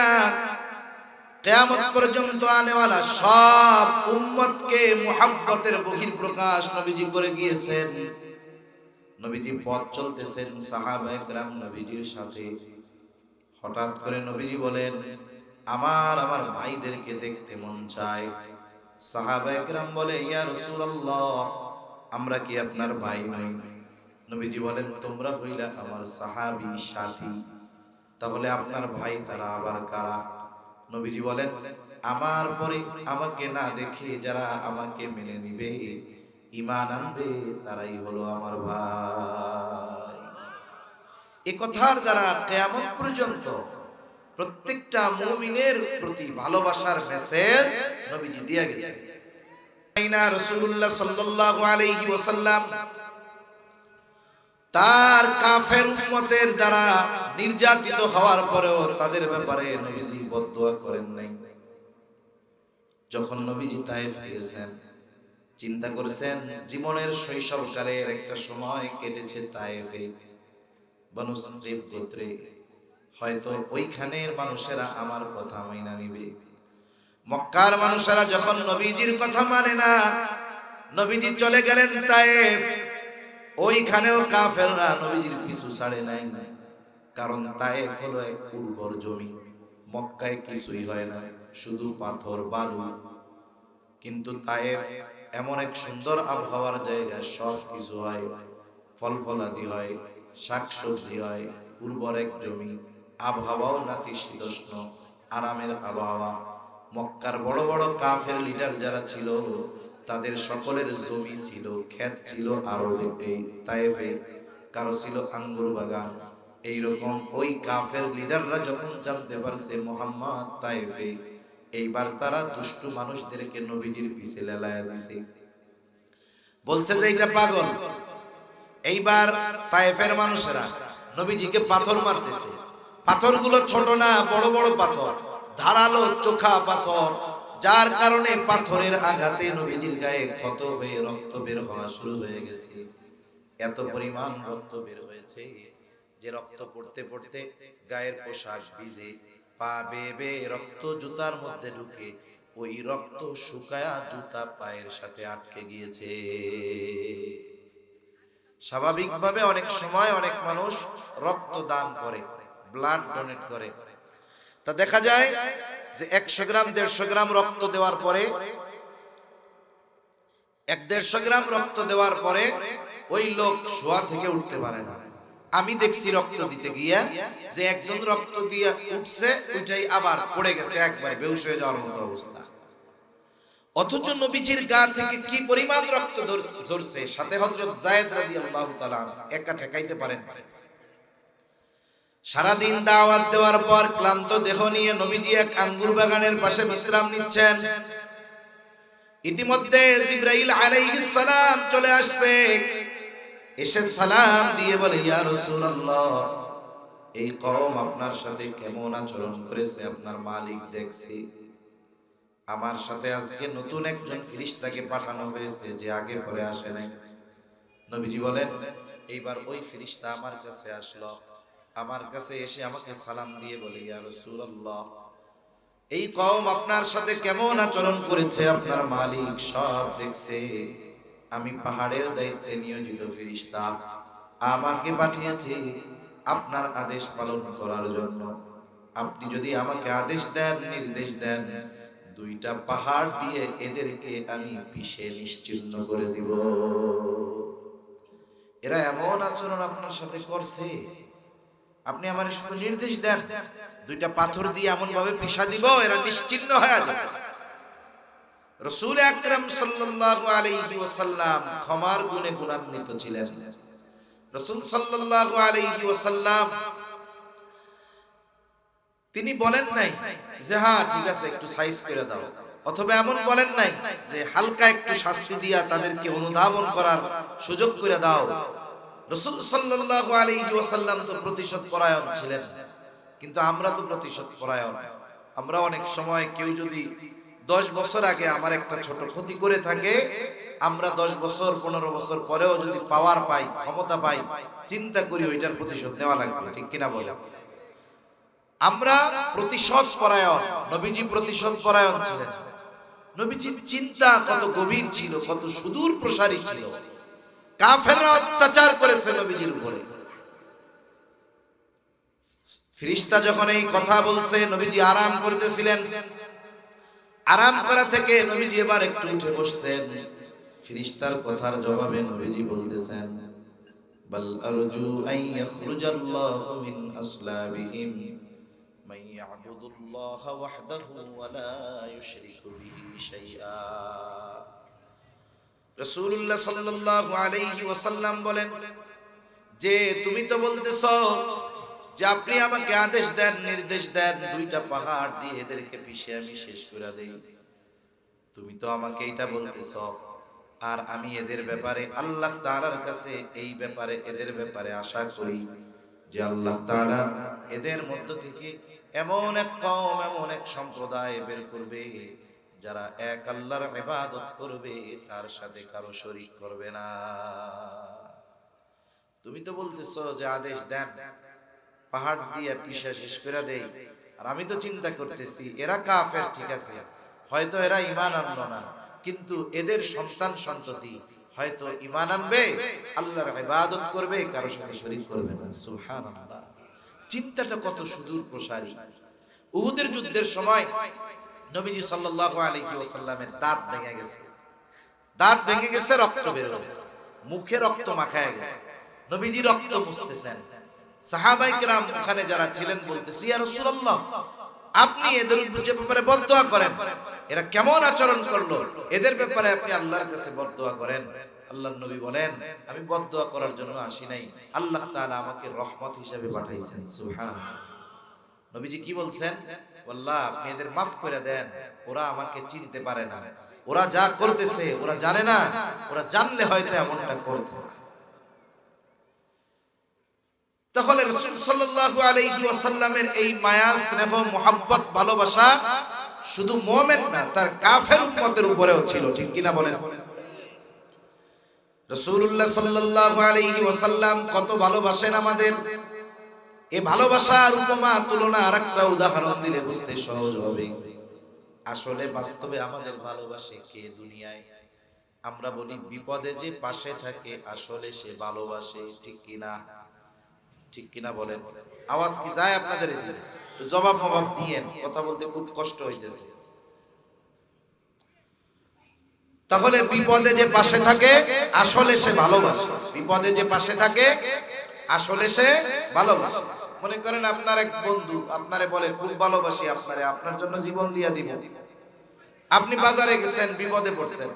Speaker 1: কিয়ামত পর্যন্ত আনেওয়ালা সব উম্মতকে মুহাব্বতের বহিঃপ্রকাশ নবীজি করে গিয়েছেন নবীজি পথ চলতেছেন সাহাবায়ে কেরাম নবীজির সাথে হঠাৎ করে নবীজি বলেন আমার ভাইদেরকে দেখতে মন চায় সাহাবায়ে কেরাম বলে ইয়া রাসূলুল্লাহ আমরা কি আপনার ভাই নই নবীজি বলেন তোমরা হইলা আমার সাহাবী সাথী তাহলে আপনার ভাই তারা আবার কারা নবীজি বলেন আমার পরে আমাকে না দেখে যারা আমাকে মেনে নিবে ঈমান আনবে তারাই হলো আমার ভাই এই কথার দ্বারা কিয়ামত পর্যন্ত প্রত্যেকটা মুমিনের প্রতি ভালোবাসার মেসেজ নবীজি দিয়ে গেছেন। রাসূলুল্লাহ সাল্লাল্লাহু আলাইহি ওয়াসাল্লাম তার কাফের উম্মতের দ্বারা নির্যাতিত হওয়ার পরেও তাদের ব্যাপারে নবীজি বদদুয়া করেন নাই। যখন নবীজি তায়েফ গিয়েছেন, চিন্তা করেছেন জীবনের শৈশবকালের একটা সময় কেটেছে তায়েফে, বনু সাকিফ গোত্রে, হয়তো ওইখানের মানুষেরা আমার কথা মাইনা নিবে। মক্কার মানুষেরা যখন নবীজির কথা মানে না, নবীজি চলে গেলেন তায়েফ, ওইখানেও কাফেররা নবীজির পিছু ছাড়ে নাই। কারণ তায়েফ হলো এক উর্বর জমি, মক্কায় কিছুই হয় না, শুধু পাথর বালু। কিন্তু তায়েফ এমন এক সুন্দর আবহাওয়ার জায়গা, সব কিছু হয়, ফল ফলাদি হয়, শাকসবজি হয়, উর্বর এক জমি, আবহাওয়াও নাতিশীতোষ্ণ, আরামের আবহাওয়া। মক্কার বড় বড় কাফের লিডার যারা ছিল, তাদের সকলের জমি ছিল, ক্ষেত ছিল আরো এই তায়েফে, কারো ছিল আঙ্গুর বাগান। এইরকম ওই কাফের লিডাররা যখন জানতে পারছে মুহাম্মদ তায়েফে, এইবার তারা দুষ্টু মানুষদেরকে নবীজির পিছে লেলায়া দিছে, বলছে যে এটা পাগল। এইবার তায়েফের মানুষেরা নবীজিকে পাথর মারতেছে। পাথরগুলো ছোট না, বড় বড় পাথর, ধারালো চোখা পাথর, যার কারণে পাথরের আঘাতে নবীজির গায়ে ক্ষত হয়ে রক্ত বের হওয়া শুরু হয়ে গেছে। এত পরিমাণ রক্ত বের হয়েছে যে রক্ত পড়তে পড়তে গায়ের পোশাক ভিজে, পা বেয়ে বেয়ে রক্ত জুতার মধ্যে ঢুকে, ওই রক্ত শুকায়া জুতা পায়ের সাথে আটকে গিয়েছে। স্বাভাবিকভাবে অনেক সময় অনেক মানুষ রক্ত দান করে, ব্লাড ডোনেট করে, তা দেখা যায় যে 100 গ্রাম 150 গ্রাম রক্ত দেওয়ার পরে, 150 গ্রাম রক্ত দেওয়ার পরে ওই লোক শোয়া থেকে উঠতে পারে না। আমি দেখছি রক্ত দিতে গিয়া যে একজন রক্ত দিয়ে উঠছে, উঠেই আবার পড়ে গেছে, একবার বেহুশ হয়ে যাওয়ার মতো অবস্থা। অথচ নবীজির গা থেকে কি পরিমাণ রক্ত ঝরছে, সাথে হযরত যায়েদ রাদিয়াল্লাহু তাআলা একা ঠেকাইতে পারেন। সারাদিন দাওয়াত দেওয়ার পর ক্লান্ত দেহ নিয়ে নবীজি এক আঙ্গুর বাগানের পাশে বিশ্রাম নিচ্ছেন। ইতিমধ্যে জিবরাইল আলাইহিস সালাম চলে আসছে, এসে সালাম দিয়ে বলে, ইয়া রাসূলুল্লাহ, এই কওম আপনার সাথে কেমন আচরণ করেছে আপনার মালিক দেখছি। আমার সাথে আজকে নতুন একজন ফেরেশতাকে পাঠানো হয়েছে যে আগে পরে আসে নাই। নবীজি বলেন, এইবার ওই ফেরেশতা আমার কাছে আসলো, আমার কাছে এসে আমাকে সালাম দিয়ে বলে, ইয়া রাসূলুল্লাহ, এই কওম আপনার সাথে কেমন আচরণ করেছে আপনার মালিক সব দেখছে। আমি পাহাড়ের দায়িত্বে নিয়োজিত ফেরেশতা, আমাকে পাঠিয়েছে আপনার আদেশ পালন করার জন্য। আপনি যদি আমাকে আদেশ দেন, নির্দেশ দেন, 2টা পাহাড় দিয়ে এদেরকে আমি পিষে নিশ্চিহ্ন করে দিব। এরা এমন আচরণ আপনার সাথে করছে, আপনি আমার শুধু নির্দেশ দেন, 2টা পাথর দিয়ে এমন ভাবে পিষা দিব এরা নিশ্চিহ্ন হয়ে যাবে। রাসূল আকরাম সাল্লাল্লাহু আলাইহি ওয়াসাল্লাম ক্ষমার গুণে গুণান্বিত ছিলেন। রাসূল সাল্লাল্লাহু আলাইহি ওয়াসাল্লাম তিনি বলেন নাই যে হ্যাঁ ঠিক আছে একটু সাইজ করে দাও, অথবা এমন বলেন নাই যে হালকা একটু শাস্তি দিয়া তাদেরকে অনুধাবন করার সুযোগ করে দাও। রাসূল সাল্লাল্লাহু আলাইহি ওয়াসাল্লাম তো প্রতিশোধ পরায়ণ ছিলেন, কিন্তু আমরা তো প্রতিশোধ পরায়ণ। আমরা অনেক সময় কেউ যদি 10 বছর আগে আমার একটা ছোট ক্ষতি করে থাকে, আমরা 10 বছর 15 বছর পরেও যদি পাওয়ার পাই, ক্ষমতা পাই, চিন্তা করি ওইটার প্রতিশোধ নেওয়া লাগবে, ঠিক কিনা বলে? আমরা প্রতিশোধ পরায়ণ, নবীজি প্রতিশোধ পরায়ণ ছিলেন। নবীজির চিন্তা কত গভীর ছিল, কত সুদূর প্রসারী ছিল। কাফেররা অত্যাচার করেছে নবীজির উপরে। ফেরেশতা যখন এই কথা বলছে, নবীজি আরাম করতেছিলেন, আরাম করা থেকে নবীজি এবার একটু উঠে বসছেন। ফেরেশতার কথার জবাবে নবীজি বলতেছেন, বাল আরজু আন ইয়াখরুজাল্লাহু মিন আসলাবিহিম মান ইয়াবুদুল্লাহ ওয়াহদাহু ওয়া লা ইউশরিকু বিহি শাইআ। রাসূলুল্লাহ সাল্লাল্লাহু আলাইহি ওয়াসাল্লাম বলেন যে তুমি তো বলতেছো যে আপনি আমাকে আদেশ দেন, নির্দেশ দেন, দুইটা পাহাড় দিয়ে এদেরকে পিষে আমি শেষ করে দেই। তুমি তো আমাকে এটা বলতেছ, আর আমি এদের ব্যাপারে আল্লাহ তাআলার কাছে এই ব্যাপারে এদের ব্যাপারে আশা করি যে আল্লাহ তাআলা এদের মধ্য থেকে এমন এক কওম, এমন এক সম্প্রদায় বের করবে যারা এক আল্লাহর ইবাদত করবে, তার সাথে কারো শরীক করবে না। তুমি তো বলতেছো যে আদেশ দেন, পাহাড় দিয়ে পিষে শেষ করে দেই, আর আমি তো চিন্তা করতেছি এরা কাফের, ঠিক আছে, হয়তো এরা ঈমান আনলো না, কিন্তু এদের সন্তান সন্ততি হয়তো ঈমান আনবে, আল্লাহর ইবাদত করবে, কারো সাথে শরীক করবে না। সুবহানাল্লাহ, চিন্তাটা কত সুদূর প্রসারী। উহুদের যুদ্ধের সময় নবীজি সাল্লাল্লাহু আলাইহি ওয়াসাল্লামের দাঁত ভেঙে গেছে, দাঁত ভেঙে গেছে, রক্ত বের হচ্ছে, মুখে রক্ত মাখায়া গেছে, নবীজি রক্ত মুছতেছেন। সাহাবায়ে কেরাম ওখানে যারা ছিলেন বলতেছে, ইয়া রাসূলুল্লাহ, আপনি এদের ব্যাপারে বদদোয়া করেন, এরা কেমন আচরণ করলো, এদের ব্যাপারে আপনি আল্লাহর কাছে বদদোয়া করেন। আল্লাহর নবী বলেন, আমি বদদোয়া করার জন্য আসি নাই, আল্লাহ তাআলা আমাকে রহমত হিসেবে পাঠাইছেন। সুবহানাল্লাহ। নবীজি কি বলছেন? আল্লাহ, আপনি এদের মাফ করে দেন, ওরা আমাকে চিনতে পারে না, ওরা যা করতেছে ওরা জানে না, ওরা জানলে হয়তো এমনটা করতো না। তাহলে রাসূল সাল্লাল্লাহু আলাইহি ওয়াসাল্লামের এই মায়া, স্নেহ, মুহাব্বত, ভালোবাসা শুধু মুমিন না, তার কাফের উম্মতের উপরেও ছিল, ঠিক কিনা বলেন? রাসূলুল্লাহ সাল্লাল্লাহু আলাইহি ওয়াসাল্লাম কত ভালোবাসেন আমাদের। এই ভালোবাসার উপমা, তুলনা, আরেকটা উদাহরণ দিলে বুঝতে সহজ হবে। আসলে বাস্তবে আমাদের ভালোবাসে কে দুনিয়ায়? আমরা বলি বিপদে যে পাশে থাকে, আসলে সে ভালোবাসে, ঠিক কিনা? ঠিক কিনা বলেন? আওয়াজ কি যায় আপনাদের এদিকে? জবাব দিয়েন, কথা বলতে খুব কষ্ট হইতেছে। তাহলে বিপদে যে পাশে থাকে আসলে সে ভালোবাসে, বিপদে যে পাশে থাকে আসলে সে ভালোবাসে। মনে করেন আপনার এক বন্ধু আপনারে বলে, খুব ভালোবাসি আপনারে, আপনার জন্য জীবন দিয়া দিব। আপনি বাজারে গেছেন, বিপদে পড়ছেন,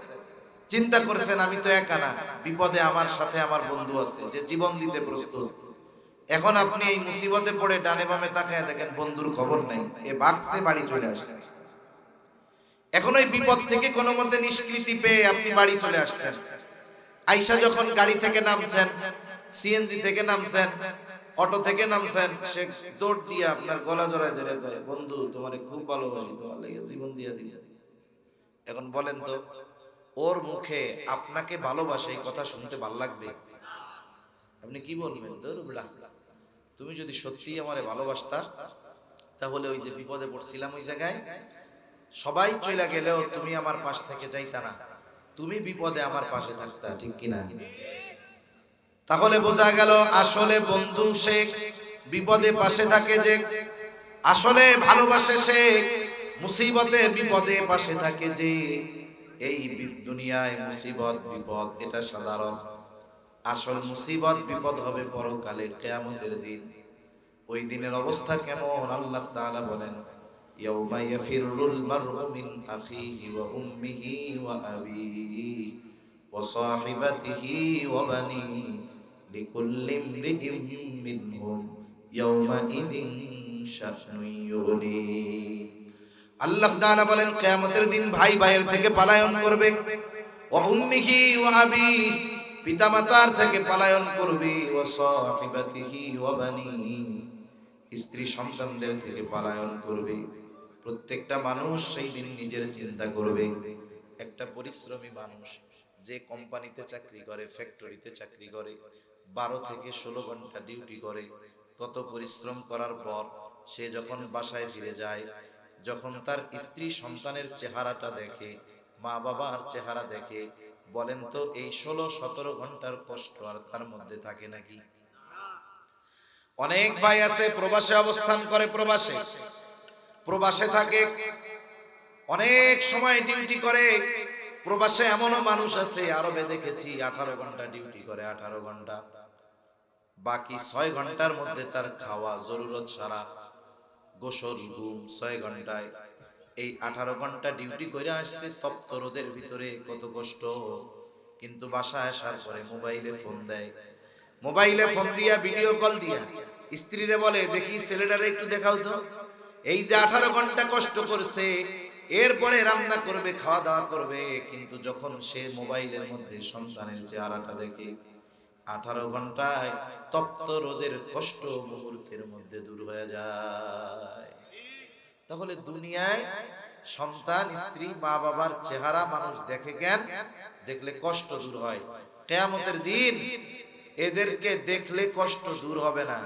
Speaker 1: চিন্তা করছেন আমি তো একা না, বিপদে আমার সাথে আমার বন্ধু আছে যে জীবন দিতে প্রস্তুত। এখন আপনি এই মুসিবতে পড়ে ডানে বামে তাকায় দেখেন বন্ধুর খবর নাই, এ বাক্সে বাড়ি চলে আসছে। এখন ওই বিপদ থেকে কোনো মতে নিষ্কৃতি পেয়ে আপনি বাড়ি চলে আসছেন। আইসা যখন গাড়ি থেকে নামছেন, সিএনজি থেকে নামছেন, অটো থেকে নামছেন, সে দৌড় দিয়ে আপনার গলা জড়ায় ধরে কয়, বন্ধু তোমারে খুব ভালোবাসি, তোমার লাগে জীবন দিয়ে দিয়া। এখন বলেন তো, ওর মুখে আপনাকে ভালোবাসে এই কথা শুনতে ভালো লাগবে? আপনি কি বলবেন? দৌড়, তুমি যদি সত্যি আমারে ভালোবাসতা তাহলে ওই যে বিপদে পড়ছিলাম ওই জায়গায় সবাই চলে গেলেও তুমি আমার পাশ থেকে যাইতা না, তুমি বিপদে আমার পাশে থাকতা, ঠিক কিনা? তাহলে বোঝা গেল আসলে বন্ধু সে বিপদে পাশে থাকে, যে আসলে ভালোবাসে সে মুসিবতে বিপদে পাশে থাকে। যে এই দুনিয়ায় মুসিবত বিপদ এটা সাধারণ, আসল মুসিবত বিপদ হবে পরকালে, কিয়ামতের দিন। ওই দিনের অবস্থা কেমন আল্লাহ তাআলা বলেন, ইয়াউমা ইয়াফিরুল মার'উ মিন আখিহি ওয়া উম্মিহি ওয়া আবিহি ওয়া সাহিবাতিহি ওয়া বানিহি লিকুল্লি ইমরিইম মিনহুম ইয়াউমা ইযিন শা'নুন ইউগনি। আল্লাহ তাআলা বলেন কিয়ামতের দিন ভাই ভাইয়ের থেকে পলায়ন করবে, ওয়া উম্মিহি ওয়া আবিহি, পিতামাতার থেকে পলায়ন করবে, ওয়া সাহিবাতিহি ওয়া বানিহি, স্ত্রী সন্তানদের থেকে পলায়ন করবে। প্রত্যেকটা মানুষ সেই দিন নিজের চিন্তা করবে। একটা পরিশ্রমী মানুষ যে কোম্পানিতে চাকরি করে, ফ্যাক্টরিতে চাকরি করে, 12 থেকে 16 ঘন্টা ডিউটি করে, কত পরিশ্রম করার পর সে যখন বাসায় ফিরে যায়, যখন তার স্ত্রী সন্তানের চেহারাটা দেখে, মা বাবার চেহারা দেখে, বলেন তো এই 16-17 ঘন্টার কষ্ট আর তার মধ্যে থাকে নাকি? অনেক ভাই আছে প্রবাসে অবস্থান করে, প্রবাসে থাকে, অনেক সময় ডিউটি করে। প্রবাসে এমনও মানুষ আছে, আরবে দেখেছি 18 ঘন্টা ডিউটি করে, 18 ঘন্টা, বাকি 6 ঘন্টার মধ্যে তার খাওয়া জরুরত সারা, গোসল, ঘুম 6 ঘন্টায়। এই 18 ঘন্টা ডিউটি করে আসছে তপ্ত রোদের ভিতরে, কত কষ্ট। কিন্তু বাসায় আসার পরে মোবাইলে ফোন দেয়, মোবাইলে ফোন দিয়া ভিডিও কল দিয়া স্ত্রীরে বলে, দেখি ছেলেটারে একটু দেখাও তো, এই যে 18 ঘন্টা কষ্ট করছে, এরপরে রান্না করবে, খাওয়া দাওয়া করবে, কিন্তু যখন সে মোবাইলের মধ্যে সন্তানের চেহারাটা দেখে, 18 ঘন্টায় তপ্ত রোদের কষ্ট মুহূর্তের মধ্যে দূর হয়ে যায়। তাহলে দুনিয়ায় সন্তান, স্ত্রী, মা বাবার চেহারা মানুষ দেখে কেন? দেখলে কষ্ট দূর হয়। কিয়ামতের দিন এদেরকে দেখলে কষ্ট দূর হবে না,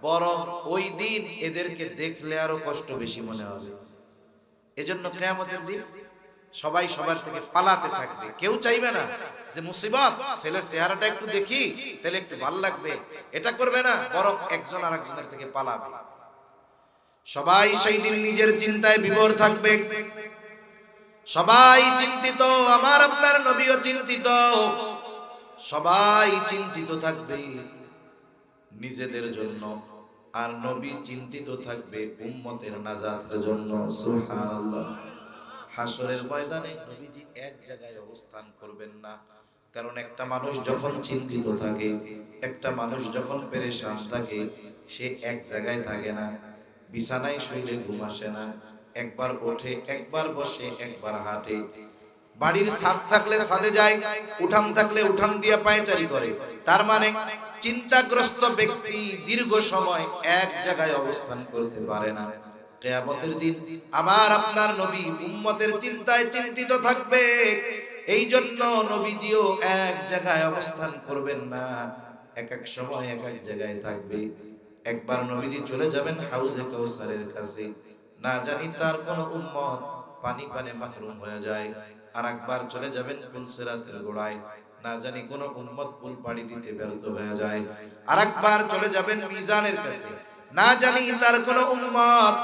Speaker 1: বরং ওই দিন এদেরকে দেখলে আরো কষ্ট বেশি মনে হবে। এজন্য কিয়ামতের দিন সবাই সবার থেকে পালাতে থাকবে। কেউ চাইবে না যে মুসিবত, ছেলের চেহারাটা একটু দেখি তাহলে একটু ভালো লাগবে, এটা করবে না, বরং একজন আরেকজনের থেকে পালাবে। সবাই সেই দিন নিজের চিন্তায় বিভোর থাকবে। সবাই চিন্তিত, আমার আপনার নবীও চিন্তিত। সবাই চিন্তিত থাকবে নিজেদের জন্য, আর নবী চিন্তিত থাকবে উম্মতের নাজাতের জন্য। সুবহানাল্লাহ। হাসরের ময়দানে নবীজি এক জায়গায় অবস্থান করবেন না, কারণ একটা মানুষ যখন চিন্তিত থাকে, একটা মানুষ যখন পেরেশান থাকে, সে এক জায়গায় থাকে না। বিছানায় শুইলে ঘুম আসে না, একবার ওঠে, একবার বসে, একবার হাঁটে। বাড়ির ছাদ থাকলে ছাদে যায়, উঠান থাকলে উঠান দিয়ে পায়চারি করে। তার মানে চিন্তাগ্রস্ত ব্যক্তি দীর্ঘ সময় এক জায়গায় অবস্থান করতে পারে না। কিয়ামতের দিন আমার আপনার নবী উম্মতের চিন্তায় চিন্তিত থাকবে। এই জন্য নবীজিও এক জায়গায় অবস্থান করবেন না, এক এক সময় এক এক জায়গায় থাকবে। একবার নবীজি চলে যাবেন হাউজে কাউসারের কাছে, না জানি তার কোন উম্মত পানি পানে মাহরুম হয়ে যায়। আর একবার চলে যাবেন পুলসিরাতের গোড়ায়, না জানি কোন উম্মত পুল পাড়ি দিতে ব্যর্থ হয়ে যায়। আর একবার চলে যাবেন মিজানের কাছে, না জানি তার কোন উম্মত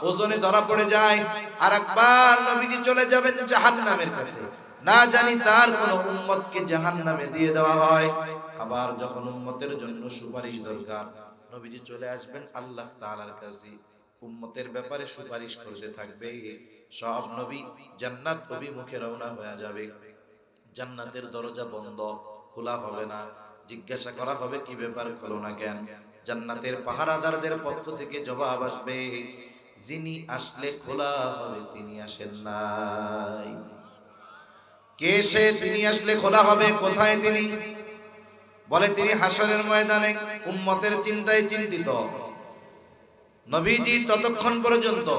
Speaker 1: ওজনে ধরা পড়ে যায়। আর একবার নবীজি চলে যাবেন জাহান্নামের কাছে, না জানি তার কোন উম্মতকে জাহান্নামে দিয়ে দেওয়া হয়। আবার যখন উম্মতের জন্য সুপারিশ দরকার, নবীজি চলে আসবেন আল্লাহ তাআলার কাছে, উম্মতের ব্যাপারে সুপারিশ করতে থাকবে। সব নবী জান্নাত অভিমুখে রওনা হয়ে যাবে। জান্নাতের দরজা বন্ধ, খোলা হবে না। জিজ্ঞাসা করা হবে, কি ব্যাপার, খোলো না কেন? জান্নাতের পাহারাদারদের পক্ষ থেকে জবাব আসবে, যিনি আসলে খোলা হবে তিনি আসেন নাই। কে সে? তিনি আসলে খোলা হবে। কোথায় তিনি? বলে তিনি হাসরের ময়দানে উম্মতের চিন্তায় চিন্তিত। নবীজি ততক্ষণ পর্যন্ত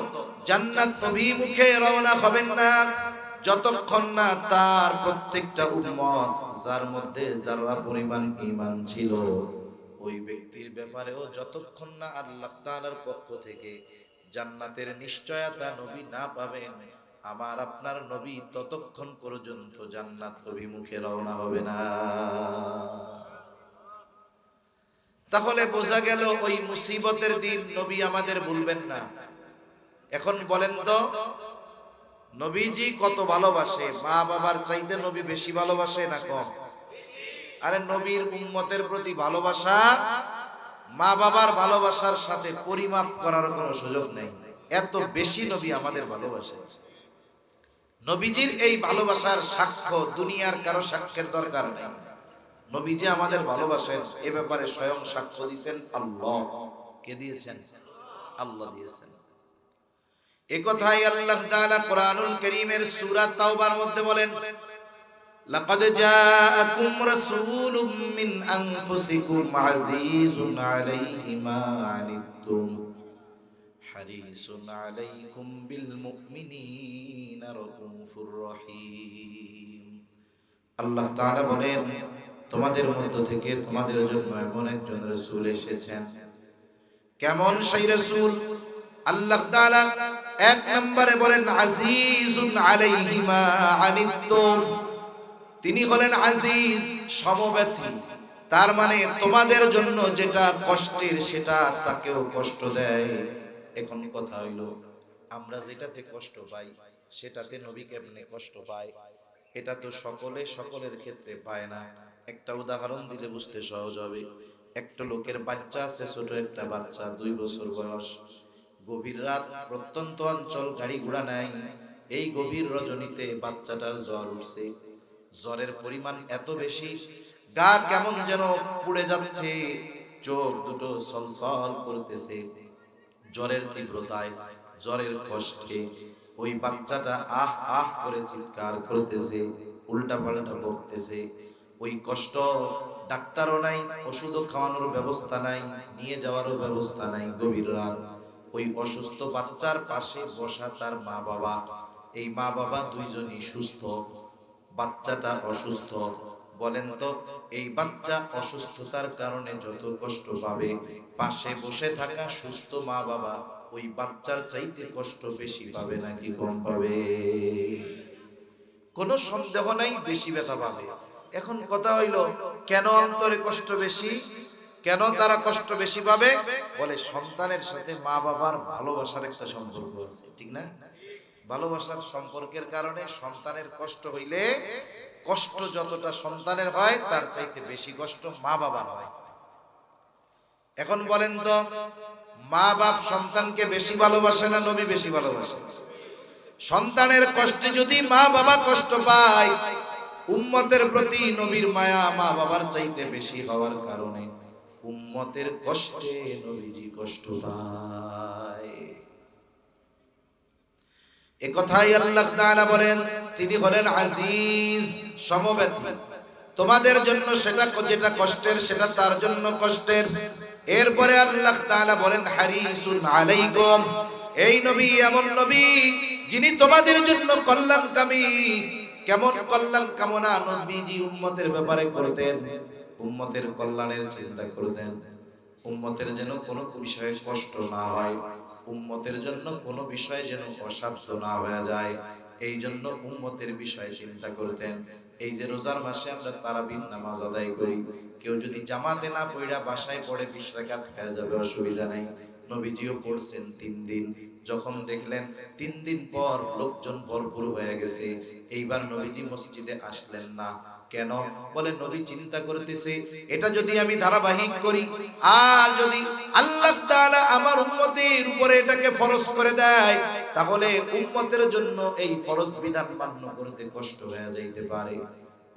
Speaker 1: জান্নাত অভিমুখে রওনা হবেন না, যতক্ষণ না তার প্রত্যেকটা উম্মত, যার মধ্যে যারা পরিমাণ ঈমান ছিল, ওই ব্যক্তির ব্যাপারেও যতক্ষণ না আল্লাহ তাআলার পক্ষ থেকে জান্নাতের নিশ্চয়তা নবী না পাবেন, আমার আপনার নবী ততক্ষণ পর্যন্ত জান্নাত অভিমুখে রওনা হবে না। তাহলে বোঝা গেল ওই মুসিবতের দিন নবী আমাদের ভুলবেন না। এখন বলেন তো, নবীজি কত ভালোবাসে? মা বাবার চাইতে নবী বেশি ভালোবাসে না কম? আরে নবীর উম্মতের প্রতি ভালোবাসা মা বাবার ভালোবাসার সাথে পরিমাপ করার কোনো সুযোগ নেই, এত বেশি নবী আমাদের ভালোবাসে। নবীজির এই ভালোবাসার সাক্ষ্য দুনিয়ার কারো সাক্ষ্যের দরকার নেই। নবীজি আমাদের ভালোবাসেন, এ ব্যাপারে স্বয়ং সাক্ষ্য দিয়েছেন আল্লাহ। কে দিয়েছেন? আল্লাহ দিয়েছেন। এই কথাই আল্লাহ তাআলা কোরআনুল কারীমের সূরা তাওবার মধ্যে বলেন, লাকাদ জাআকুম রাসূলুম মিন আনফুসিকুম আজিজুন আলাইহি মা আনিতুম হারিসুন আলাইকুম বিল মুমিনিনা রাউফুর রহিম। আল্লাহ তাআলা বলেন, তোমাদের মধ্য থেকে তোমাদের জন্য এমন একজন রাসূল এসেছেন। কেমন সেই রাসূল? আল্লাহ তাআলা এক নম্বরে বলেন আজিজুন আলাইহি মা আনিতুম, তিনি হলেন আজিজ, সমব্যথী। তার মানে তোমাদের জন্য যেটা কষ্টের সেটা তাকেও কষ্ট দেয়। এখন কথা হইল, আমরা যেটাতে কষ্ট পাই সেটাতে নবী কেমনে কষ্ট পায়? এটা তো সকলের ক্ষেত্রে পায় না। একটা উদাহরণ দিলে বুঝতে সহজ হবে। একটা লোকের বাচ্চা আছে, ছোট একটা বাচ্চা, 2 বছর বয়স। গভীর রাত, প্রত্যন্ত অঞ্চল, গাড়ি ঘোড়া নাই। এই গভীর রজনীতে বাচ্চাটার জ্বর উঠছে। জ্বরের পরিমাণ এত বেশি, গা কেমন যেন পুড়ে যাচ্ছে, চোখ দুটো ছলছল করতেছে জ্বরের তীব্রতায়, জ্বরের কষ্টে। ওই বাচ্চাটা আহ আহ করে চিৎকার করতেছে, উল্টা পাল্টা বকতেছে। ওই কষ্ট, ডাক্তারও নাই, ওষুধও খাওয়ানোর ব্যবস্থা নাই, নিয়ে যাওয়ারও ব্যবস্থা নাই। গভীর রাত, ওই অসুস্থ বাচ্চার পাশে বসা তার মা বাবা। এই মা বাবা দুইজনই সুস্থ, বাচ্চাটা অসুস্থ। বলেন তো, এই বাচ্চা অসুস্থতার কারণে যত কষ্ট পাবে, পাশে বসে থাকা সুস্থ মা বাবা ওই বাচ্চার চাইতে কষ্ট বেশি পাবে নাকি কম পাবে? কোনো সন্দেহ নাই বেশি ব্যথা পাবে। এখন কথা হইল, কেন অন্তরে কষ্ট বেশি, কেন তারা কষ্ট বেশি পাবে? বলে সন্তানের সাথে মা বাবার ভালোবাসার একটা সম্পর্ক আছে, ঠিক না? ভালোবাসার সম্পর্কের কারণে সন্তানের কষ্ট হইলে, কষ্ট যতটা সন্তানের হয় তার চাইতে বেশি কষ্ট মা বাবার হয়। এখন বলেন তো, মা বাপ সন্তানকে বেশি ভালোবাসে না নবী বেশি ভালোবাসে? সন্তানের কষ্টে যদি মা বাবা কষ্ট পায়, উম্মতের প্রতি নবীর মায়া মা বাবার চাইতে বেশি হওয়ার কারণে উম্মতের কষ্টে নবীজি কষ্ট পায়। এ কথাই আল্লাহ তাআলা বলেন, তিনি হলেন আজিজ, সমব্যথী। তোমাদের জন্য সেটা যেটা কষ্টের সেটা তার জন্য কষ্টের। এরপরে আল্লাহ তাআলা বলেন হারিসুন আলাইকুম, এই নবী এমন নবী যিনি তোমাদের জন্য কল্যাণকামী। কেমন কল্যাণ কামনা নবীজি উম্মতের ব্যাপারে করতেন? উম্মতের কল্যাণের চিন্তা করতেন, উম্মতের যেন কোনো বিষয়ে কষ্ট না হয়, উম্মতের জন্য কোনো বিষয় যেন অসাধ্য না হয়ে যায়, এই জন্য উম্মতের বিষয়ে চিন্তা করতেন। এই যে রোজার মাসে আমরা তারাবির নামাজ আদায় করি, কেউ যদি জামাতে না পড়া বাসায় পড়ে 20 রাকাত হয়ে যাবে, অসুবিধা নাই। নবীজিও পড়ছেন 3 দিন। যখন দেখলেন 3 দিন পর লোকজন ভরপুর হয়ে গেছে, এইবার নবীজি মসজিদে আসলেন না। কেন? বলে নবী চিন্তা করতেছে, এটা যদি আমি ধারাবাহিক করি, আর যদি আল্লাহ তাআলা আমার উম্মতের উপরে এটাকে ফরজ করে দেয়, তাহলে উম্মতের জন্য এই ফরজ বিধান মান্য করতে কষ্ট হয়ে যাইতে পারে,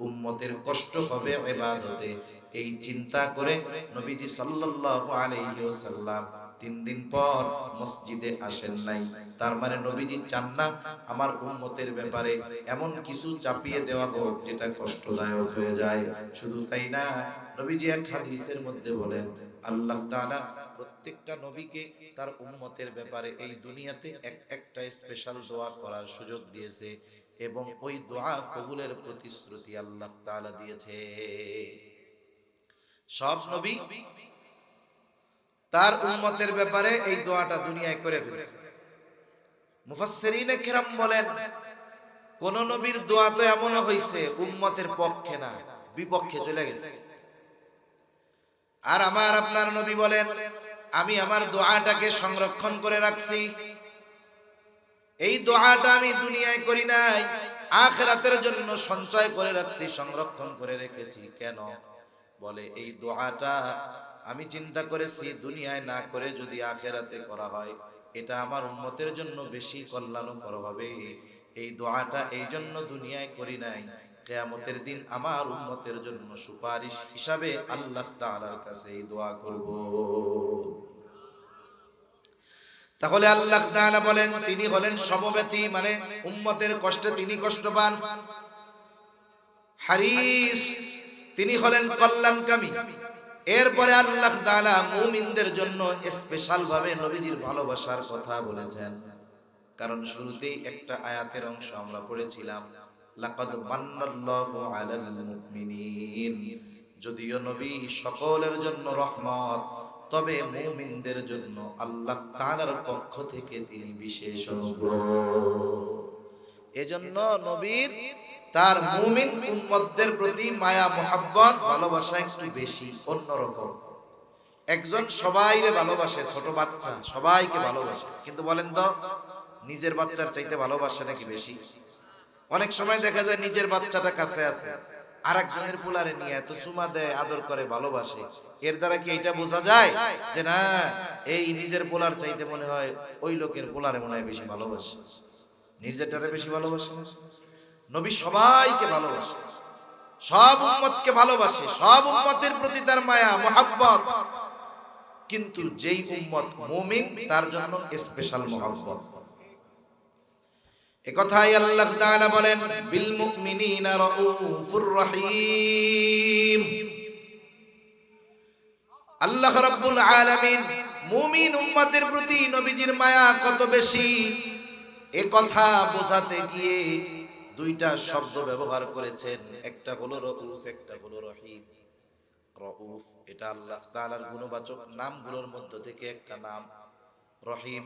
Speaker 1: উম্মতের কষ্ট হবে ইবাদতে। এই চিন্তা করে নবীজি সাল্লাল্লাহু আলাইহি ওয়াসাল্লাম 3 দিন পর মসজিদে আসেন নাই। তার মানে নবীজি চান না আমার উম্মতের ব্যাপারে এমন কিছু চাপিয়ে দেওয়া হোক যেটা কষ্টদায়ক হয়ে যায়। শুধু তাই না, নবীজি এক হাদিসের মধ্যে বলেন, আল্লাহ তাআলা প্রত্যেকটা নবীকে তার উম্মতের ব্যাপারে এই দুনিয়াতে একটা স্পেশাল দোয়া করার সুযোগ দিয়েছে, এবং ওই দোয়া কবুলের প্রতিশ্রুতি আল্লাহ তাআলা দিয়েছে। সব নবী তার উম্মতের ব্যাপারে এই দোয়াটা দুনিয়ায় করে ফেলেছে। মুফাসসিরিনে কিরাম বলেন, কোন নবীর দোয়া তো এমন হইছে উম্মতের পক্ষে না, বিপক্ষে চলে গেছে। আর আমার আপনার নবী বলেন, আমি আমার দোয়াটাকে সংরক্ষণ করে রাখছি। এই দোয়াটা আমি দুনিয়ায় করি নাই, আখিরাতের জন্য সঞ্চয় করে রাখছি, সংরক্ষণ করে রেখেছি। কেন? বলে এই দোয়াটা আমি চিন্তা করেছি দুনিয়ায় না করে যদি আখিরাতে করা হয়, এটা আমার উম্মতের জন্য বেশি কল্যাণকর হবে। এই দোয়াটা এই জন্য দুনিয়ায় করি নাই, কিয়ামতের দিন আমার উম্মতের জন্য সুপারিশ হিসাবে আল্লাহ তাআলার কাছে এই দোয়া করব। তাহলে আল্লাহ তাআলা বলেন তিনি হলেন সমব্যথী, মানে উম্মতের কষ্টে তিনি কষ্ট পান। হারিস, তিনি হলেন কল্যাণকামী। এরপরে আল্লাহ তাআলা মুমিনদের জন্য স্পেশাল ভাবে নবীজির ভালোবাসার কথা বলেছেন। কারণ শুরুতেই একটা আয়াতের অংশ আমরা পড়েছিলাম, লাকাদ মান্নাল্লাহু আলাল মুমিনিন। যদিও নবী সকলের জন্য রহমত, তবে মুমিনদের জন্য আল্লাহ তাআলার পক্ষ থেকে তিনি বিশেষ অনুগ্রহ। এজন্য নবীর তার মুমিন উম্মতদের প্রতি মায়া মোহাব্বত ভালোবাসা একটু বেশি, অন্যরকম। একজন সবাইকে ভালোবাসে, ছোট বাচ্চা সবাইকে ভালোবাসে, কিন্তু বলেন তো নিজের বাচ্চার চাইতে ভালোবাসে নাকি বেশি? অনেক সময় দেখা যায় নিজের বাচ্চাটা কাছে আছে, আর একজনের পোলারে নিয়ে এত চুমা দেয়, আদর করে, ভালোবাসে। এর দ্বারা কি এটা বোঝা যায় যে না এই নিজের পোলার চাইতে মনে হয় ওই লোকের পোলারে মনে হয় বেশি ভালোবাসে, নিজেরটারে বেশি ভালোবাসে? নবী সবাইকে ভালোবাসে, সব উম্মতকে ভালোবাসে, সব উম্মতের প্রতি তার মায়া মোহাব্বত। কিন্তু যেই উম্মত মুমিন তার জন্য স্পেশাল মহব্বত। একথাই আল্লাহ তাআলা বলেন বিল মুমিনিনা রাউফুর রহিম। আল্লাহ রাব্বুল আলামিন মুমিন উম্মতের প্রতি নবীজির মায়া কত বেশি এ কথা বোঝাতে গিয়ে দুইটা শব্দ ব্যবহার করেছেন, একটা হলো রাউফ, একটা হলো রহিম। রাউফ এটা আল্লাহ তাআলার গুণবাচক নামগুলোর মধ্য থেকে একটা নাম, রহিম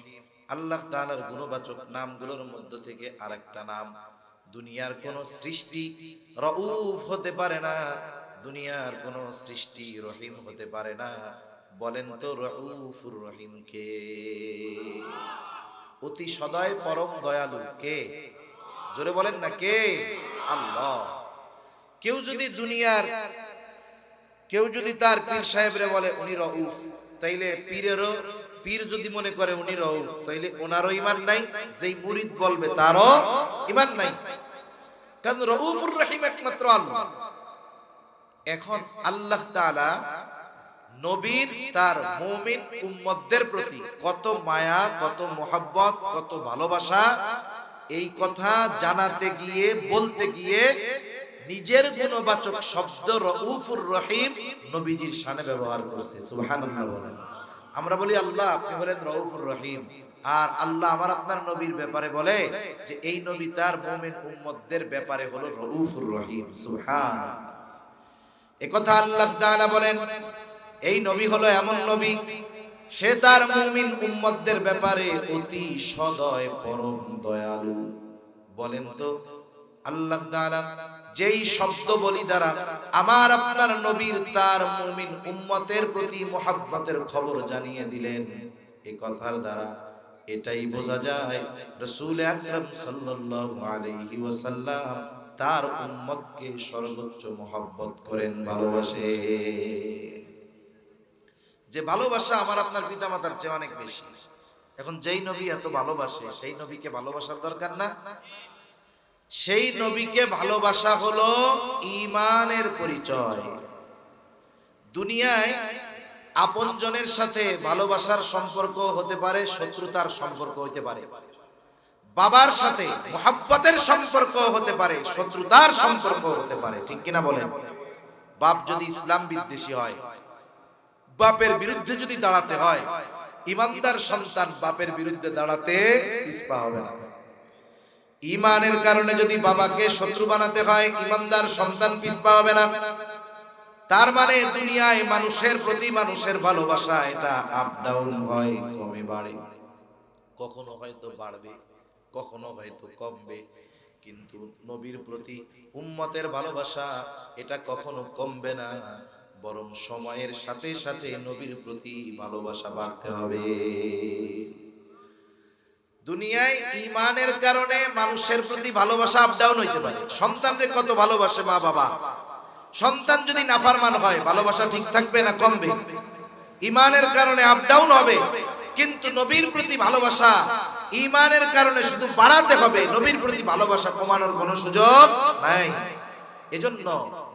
Speaker 1: আল্লাহ তাআলার গুণবাচক নামগুলোর মধ্য থেকে আরেকটা নাম। দুনিয়ার কোন সৃষ্টি রাউফ হতে পারে না, দুনিয়ার কোন সৃষ্টি রহিম হতে পারে না। বলেন তো রাউফুর রহিম কে? অতি সদয় পরম দয়ালু কে? জোরে বলেন না কে? আল্লাহ। কেউ যদি তার পীর সাহেবরে বলে উনি রাউফ, তাইলে পীর যদি মনে করে উনি রাউফ, তাইলে ওনারও ঈমান নাই, যেই মুরিদ বলবে তারও ঈমান নাই। কারণ রাউফুর রহিম একমাত্র আল্লাহ। এখন আল্লাহ তাআলা নবীর তার মুমিন উম্মতদের প্রতি কত মায়া, কত মোহাব্বত, কত ভালোবাসা, এই কথা জানাতে গিয়ে বলতে গিয়ে নিজের গুণবাচক শব্দ রাউফুর রহিম নবীজির শানে ব্যবহার করেছে। সুবহানাল্লাহ বলেন। আমরা বলি আল্লাহ, আপনি বলেন রাউফুর রহিম, আর আল্লাহ আমার আপনার নবীর ব্যাপারে বলে যে এই নবী তার মুমিন উম্মতদের ব্যাপারে হলো রাউফুর রহিম। সুবহানাল্লাহ। একথা আল্লাহ তাআলা বলেন এই নবী হলো এমন নবী, সে তার মুমিন উম্মতদের ব্যাপারে অতি সদয় পরম দয়ালু। বলেন তো আল্লাহ তাআলা যেই শব্দ বলি দ্বারা আমার আপনার নবীর তার মুমিন উম্মতের প্রতি মুহাব্বতের খবর জানিয়ে দিলেন, এই কথার দ্বারা এটাই বোঝা যায় রাসূল আকরাম সাল্লাল্লাহু আলাইহি ওয়াসাল্লাম তার উম্মতকে সর্বোচ্চ মুহাব্বত করেন, ভালোবাসে। যে ভালোবাসা আমার আপনার পিতামাতার চেয়ে অনেক বেশি। এখন যেই নবী এত ভালোবাসে, সেই নবীকে ভালোবাসার দরকার না? সেই নবীকে ভালোবাসা হলো ঈমানের পরিচয়। দুনিয়ায় আপনজনের সাথে ভালোবাসার সম্পর্ক হতে পারে, শত্রুতার সম্পর্ক হতে পারে। বাবার সাথে মুহাব্বতের সম্পর্ক হতে পারে, শত্রুতার সম্পর্ক হতে পারে। ঠিক কিনা বলেন? বাপ যদি ইসলাম বিদ্বেষী হয়, বাপের বিরুদ্ধে যদি দাঁড়াতে হয়, ঈমানদার সন্তান বাপের বিরুদ্ধে দাঁড়াতে পিছপা হবে না। ঈমানের কারণে যদি বাবাকে শত্রু বানাতে হয়, ঈমানদার সন্তান পিছপা হবে না। তার মানে দুনিয়ায় মানুষের প্রতি মানুষের ভালোবাসা এটা আপ ডাউন হয়, কমে বাড়ে, কখনো হয়তো বাড়বে, কখনো হয়তো কমবে। কিন্তু নবীর প্রতি উম্মতের ভালোবাসা এটা কখনো কমবে না, বরং সময়ের সাথে সাথে নবীর প্রতি ভালোবাসা বাড়তে হবে। দুনিয়ায় ঈমানের কারণে মানুষের প্রতি ভালোবাসা আপ ডাউন হইতে পারে। সন্তানকে কত ভালোবাসে মা বাবা, সন্তান যদি নাফরমান হয় ভালোবাসা ঠিক থাকবে না কমবে? ঈমানের কারণে আপ ডাউন হবে। কিন্তু নবীর প্রতি ভালোবাসা ঈমানের কারণে শুধু বাড়াতে হবে, নবীর প্রতি ভালোবাসা কমানোর কোনো সুযোগ নাই। এজন্য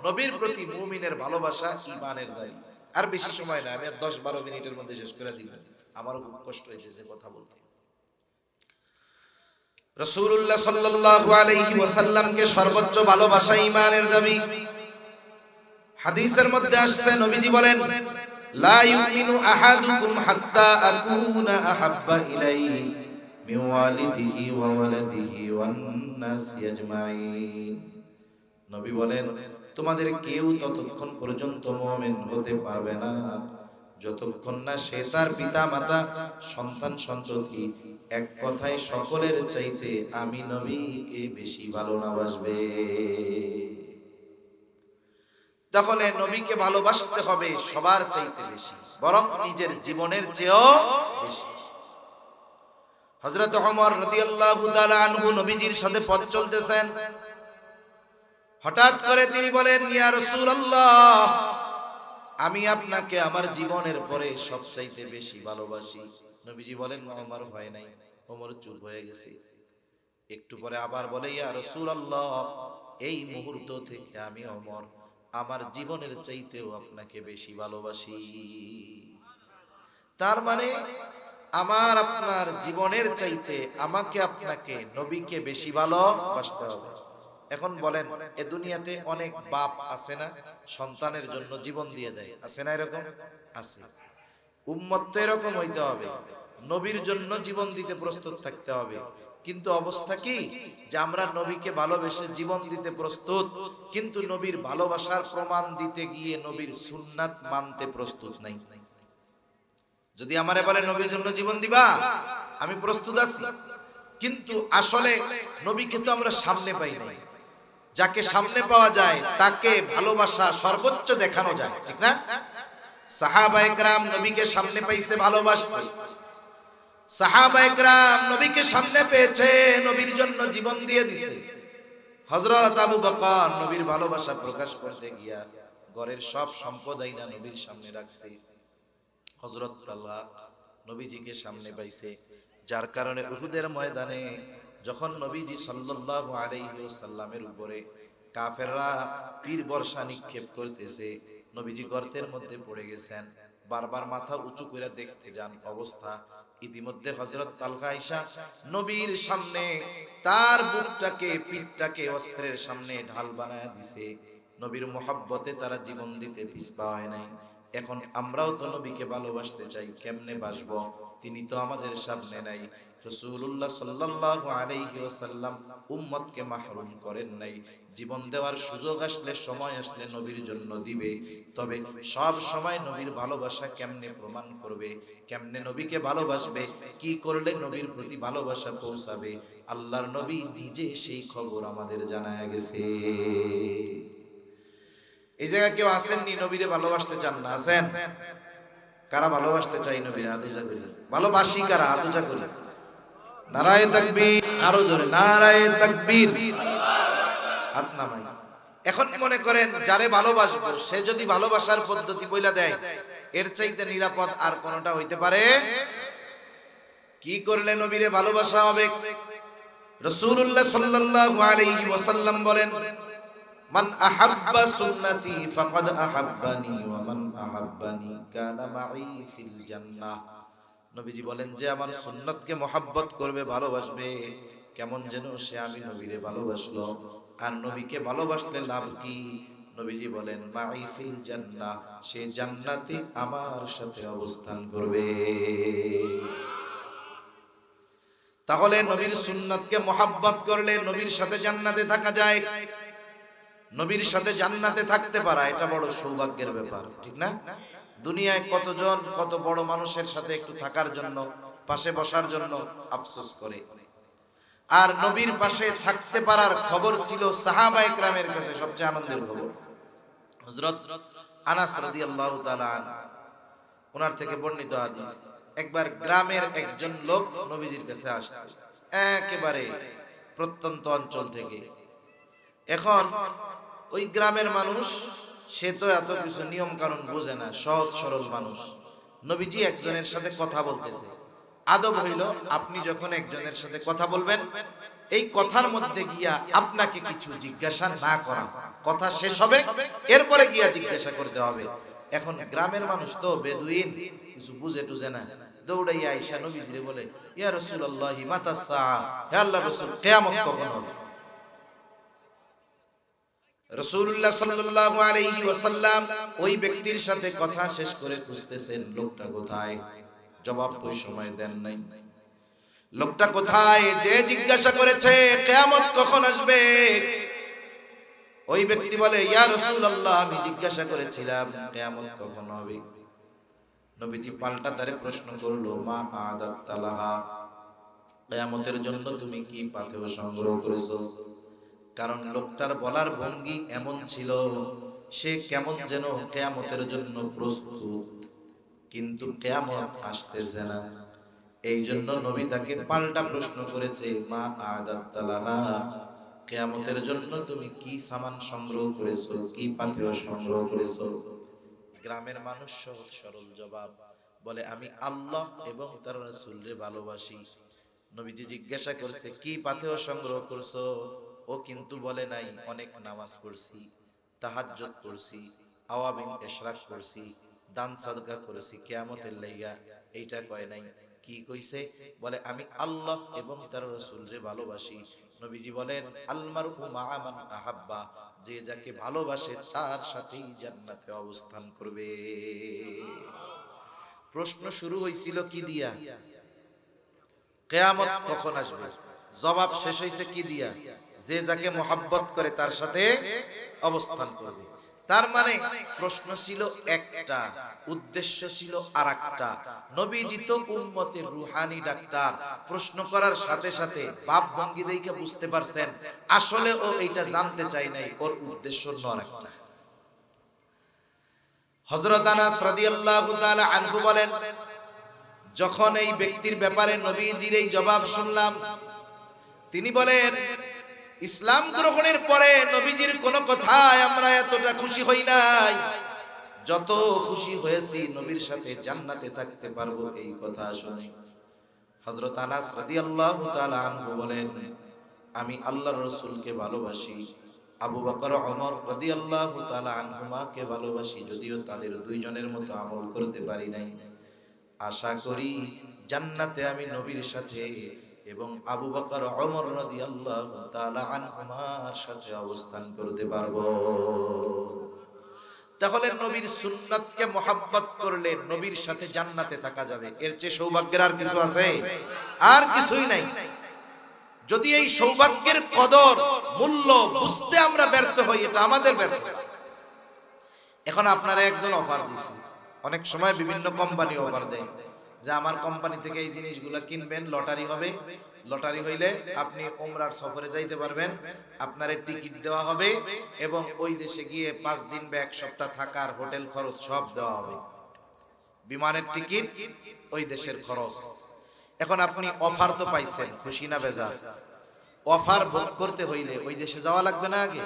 Speaker 1: নবীর প্রতি মুমিনের ভালোবাসা ঈমানের দাবি। আর বেশি সময় না, আমি 10-12 মিনিটের মধ্যে শেষ করে দিব, আমারও খুব কষ্ট হয়েছে কথা বলতে। রাসূলুল্লাহ সাল্লাল্লাহু আলাইহি ওয়াসাল্লামকে সর্বোচ্চ ভালোবাসা ঈমানের দাবি। হাদিসের মধ্যে আসছে, নবীজি বলেন লা ইউমিনু আহাদুকুম হাত্তা আকুনা আহাব্বা ইলাইহি মিন ওয়ালিদিহি ওয়া ওয়ালাদিহি ওয়ান নাসি আজমাইন। নবী বলেন তোমাদের কেউ ততক্ষণ পর্যন্ত মুমিন হতে পারবে না যতক্ষণ না সে তার পিতা মাতা সন্তান সন্ততি এক কথায় সকলের চাইতে আমি নবীকে বেশি ভালোবাসবে। তাহলে নবীকে ভালোবাসতে হবে সবার চাইতে বেশি, বরং নিজের জীবনের চেয়েও বেশি। হযরত ওমর রাদিয়াল্লাহু তাআলা আনহু নবীজির সাথে পথ চলতেছেন, হঠাৎ করে তিনি বলেন ইয়া রাসূলুল্লাহ, আমি আপনাকে আমার জীবনের পরে সবচাইতে বেশি ভালোবাসি। নবীজি বলেন ওমর ভয় নাই। ওমর চুপ হয়ে গেছে। একটু পরে আবার বলে ইয়া রাসূলুল্লাহ, এই মুহূর্ত থেকে আমি ওমর আমার জীবনের চাইতেও আপনাকে বেশি ভালোবাসি। তার মানে আমার আপনার জীবনের চাইতে আমাকে আপনাকে নবীকে বেশি ভালোবাসতে হবে। এখন বলেন, এ দুনিয়াতে অনেক বাপ আছে না, সন্তানের জন্য জীবন দিয়ে দেয়, আছে না? এরকম আছে। উম্মত তো এরকম হইতে হবে, নবীর জন্য জীবন দিতে প্রস্তুত থাকতে হবে। কিন্তু অবস্থা কি, যে আমরা নবীকে ভালোবেসে জীবন দিতে প্রস্তুত, কিন্তু নবীর ভালোবাসার প্রমাণ দিতে গিয়ে নবীর সুন্নাত মানতে প্রস্তুত নাই। যদি আমারে বলে নবীর জন্য জীবন দিবা, আমি প্রস্তুত আছি, কিন্তু আসলে নবীকে তো আমরা সামনে পাই নাই। যাকে সামনে পাওয়া যায় তাকে ভালোবাসা সর্বোচ্চ দেখানো যায়, ঠিক না? সাহাবায়ে কেরাম নবীকে সামনে পাইছে, ভালোবাসছে। সাহাবায়ে কেরাম নবীকে সামনে পেয়েছে, নবীর জন্য জীবন দিয়ে দিছে। হযরত আবু বকর নবীর ভালোবাসা প্রকাশ করতে গিয়া ঘরের সব সম্পদ আইনা নবীর সামনে রাখছে। হযরত আল্লাহ নবীজিকে সামনে পাইছে, যার কারণে উহুদের ময়দানে যখন নবীজি সাল্লাল্লাহু আলাইহি ওয়াসাল্লামের উপরে কাফেররা তীর বর্ষা নিক্ষেপ করতেছে, নবীজি গর্তের মধ্যে পড়ে গেছেন। বারবার মাথা উঁচু করে দেখতে যান, অবস্থা ইতিমধ্যে হযরত তালহা আয়েশা নবীর সামনে তার বুকটাকে, পিঠটাকে অস্ত্রের সামনে ঢাল বানায় দিছে। নবীর মোহাব্বতে তারা জীবন দিতে পিছপা হয় নাই। এখন আমরাও তো নবীকে ভালোবাসতে চাই, কেমনে বাসবো? তিনি তো আমাদের সামনে নাই। রাসূলুল্লাহ সাল্লাল্লাহু আলাইহি ওয়াসাল্লাম উম্মতকে মাহরুম করেন নাই। জীবন দেওয়ার সুযোগ আসলে, সময় আসলে নবীর জন্য দিবে। তবে সব সময় নবীর ভালোবাসা কেমনে প্রমাণ করবে, কেমনে নবীকে ভালোবাসবে, কি করলে নবীর প্রতি ভালোবাসা পৌঁছাবে, আল্লাহর নবী নিজে সেই খবর আমাদের জানায় গেছে। এই জায়গায় কেউ আসেননি নবীরে ভালোবাসতে চান না? আছেন? কারা ভালোবাসতে চাই নবীরে? আতুজা করি। ভালোবাসি কারা? আতুজা করি। নারায়ে তাকবীর, আরো জোরে নারায়ে তাকবীর। হাত নামাই। এখন মনে করেন যারে ভালোবাসবো সে যদি ভালোবাসার পদ্ধতি বইলা দেয়, এর চাইতে নিরাপদ আর কোনটা হইতে পারে? কি করলে নবীরে ভালোবাসা হবে? রাসূলুল্লাহ সাল্লাল্লাহু আলাইহি ওয়াসাল্লাম বলেন, মান আহাব্বা সুন্নতি ফাকাদ আহাব্বানি ওয়া মান আহাব্বানি কানা মাই ফিল জান্নাহ। নবীজি বলেন, যে আমার সুন্নতকে মহব্বত করবে, ভালোবাসবে, কেমন যেন সে আমি নবীরে ভালোবাসলো। আর নবীকে ভালোবাসলে লাভ কি? নবীজি বলেন, মাই ফিল জান্নাহ, সে জান্নাতে আমার সাথে অবস্থান করবে। তাহলে নবীর সুন্নতকে মহব্বত করলে নবীর সাথে জান্নাতে থাকা যায়। নবীর সাথে জান্নাতে থাকতে পারা এটা বড় সৌভাগ্যের ব্যাপার, ঠিক না? দুনিয়ায় কতজন কত বড় মানুষের সাথে একটু থাকার জন্য, পাশে বসার জন্য আফসোস করে। আর নবীর পাশে থাকতে পারার খবর ছিল সাহাবায়ে কেরামের কাছে সবচেয়ে আনন্দের খবর। হযরত আনাস রাদিয়াল্লাহু তাআলা ওনার থেকে বর্ণিত হাদিস, একবার গ্রামের একজন লোক নবীজির কাছে আসছে, একেবারে প্রত্যন্ত অঞ্চল থেকে। এখন ওই গ্রামের মানুষ, সে তো এত কিছু নিয়ম কানুন বোঝে না, সহজ সরল মানুষ। নবীজি একজনের সাথে কথা বলতেছে। আদব হইল, আপনি যখন একজনের সাথে কথা বলবেন, এই কথার মধ্যে গিয়া আপনাকে কিছু জিজ্ঞাসা না করা, কথা শেষ হবে এরপরে গিয়া জিজ্ঞাসা করতে হবে। এখন গ্রামের মানুষ তো বেদুইন, কিছু বুঝে টুঝে না, দৌড়াইয়া আয়েশা নবীজিরে বলে, ইয়া রাসূলুল্লাহি মাতাস সাআ, হে আল্লাহর রাসূল, কিয়ামত কখন হবে? রাসূলুল্লাহ সাল্লাল্লাহু আলাইহি ওয়াসাল্লাম ওই ব্যক্তির সাথে কথা শেষ করে খুঁজতেছেন, লোকটা কোথায়? জবাব ওই সময় দেন নাই। লোকটা কোথায়? যে জিজ্ঞাসা করেছে কিয়ামত কখন আসবে, ওই ব্যক্তি বলে, ইয়া রাসূলুল্লাহ, আমি জিজ্ঞাসা করেছিলাম কিয়ামত কখন হবে। নবীজি পাল্টা তারে প্রশ্ন করলো, মা আদাত তালাহা, কিয়ামতের জন্য তুমি কি পাথেয় সংগ্রহ করেছো? কারণ লোকটার বলার ভঙ্গি এমন ছিল, সে কেমন যেন কিয়ামতের জন্য প্রস্তুত, কিন্তু কিয়ামত আসতেছে না। এই জন্য নবী তাকে পাল্টা প্রশ্ন করেছে, মা আদাত লাহা, কিয়ামতের জন্য তুমি কি সামান সংগ্রহ করেছো, কি পাথেয় সংগ্রহ করেছো? গ্রামের মানুষ সহজ সরল জবাব বলে, আমি আল্লাহ এবং তার রাসূলকে ভালোবাসি। নবীজি জিজ্ঞাসা করছে, কি পাথেয় সংগ্রহ করছো? ও কিন্তু বলে নাই, অনেক নামাজ পড়ছি, তাহাজ্জুদ পড়ছি, আওয়াবিন ইশরাক করছি, দান সাদকা করেছি কিয়ামতের লাইগা। এইটা কয় নাই। কি কইছে? বলে আমি আল্লাহ এবং তার রাসূলকে ভালোবাসি। নবীজি বলেন আল মারউ মা'a মান আহাব্বা, যে যাকে ভালোবাসে তার সাথেই জান্নাতে অবস্থান করবে। প্রশ্ন শুরু হয়েছিল কি দিয়া? কিয়ামত কখন আসবে? জবাব শেষ হয়েছে কি দিয়া? যে যাকে মহব্বত করে তার সাথে অবস্থান করবে। তার মানে প্রশ্ন ছিল একটা, উদ্দেশ্য ছিল আরেকটা। নবীজি তো উম্মতের রুহানি ডাক্তার, প্রশ্ন করার সাথে সাথে ভাব ভঙ্গি দেখে বুঝতে পারছেন আসলে ও এইটা জানতে চাই নাই, ওর উদ্দেশ্য অন্য আরেকটা। হযরত আনাস রাদিয়াল্লাহু তাআলা আনহু বলেন, যখন এই ব্যক্তির ব্যাপারে নবীজির এই জবাব শুনলাম, তিনি বলেন ইসলাম গ্রহণের পরে নবীজির কোন কথায় আমরা এতটা খুশি হই নাই, যত খুশি হয়েছি নবীর সাথে জান্নাতে থাকতে পারবো এই কথা শুনে। হযরত আনাস রাদিয়াল্লাহু তাআলা আনহু বলেন, আমি আল্লাহর রাসূলকে ভালোবাসি, আবু বকর ওমর রাদিয়াল্লাহু তাআলা আনহুমাকে ভালোবাসি, যদিও তাদের দুইজনের মতো আমল করতে পারি নাই। আশা করি জান্নাতে আমি নবীর সাথে এবং আবু বকর ওমর রাদিয়াল্লাহু তাআলা আনহুমার সাথে অবস্থান করতে পারবো। তাহলে নবীর সুন্নাতকে মহব্বত করলে নবীর সাথে জান্নাতে থাকা যাবে। এর চেয়ে সৌভাগ্যের আর কিছু আছে? আর কিছুই নাই। যদি এই সৌভাগ্যের কদর মূল্য বুঝতে আমরা ব্যর্থ হই, এটা আমাদের ব্যর্থতা। এখন আপনারা একজন অফার দিছে, অনেক সময় বিভিন্ন কোম্পানি অফার দেয় যে আমার কোম্পানি থেকে এই জিনিসগুলো কিনবেন, লটারি হবে, লটারি হইলে আপনি উমরার সফরে যাইতে পারবেন, আপনার টিকিট দেওয়া হবে এবং ওই দেশে গিয়ে 5 দিন বা 1 সপ্তাহ থাকার হোটেল খরচ সব দেওয়া হবে, বিমানের টিকিট, ওই দেশের খরচ। এখন আপনি অফার তো পাইছেন, খুশি না বেজার? অফার ভোগ করতে হইলে ওই দেশে যাওয়া লাগবে না? আগে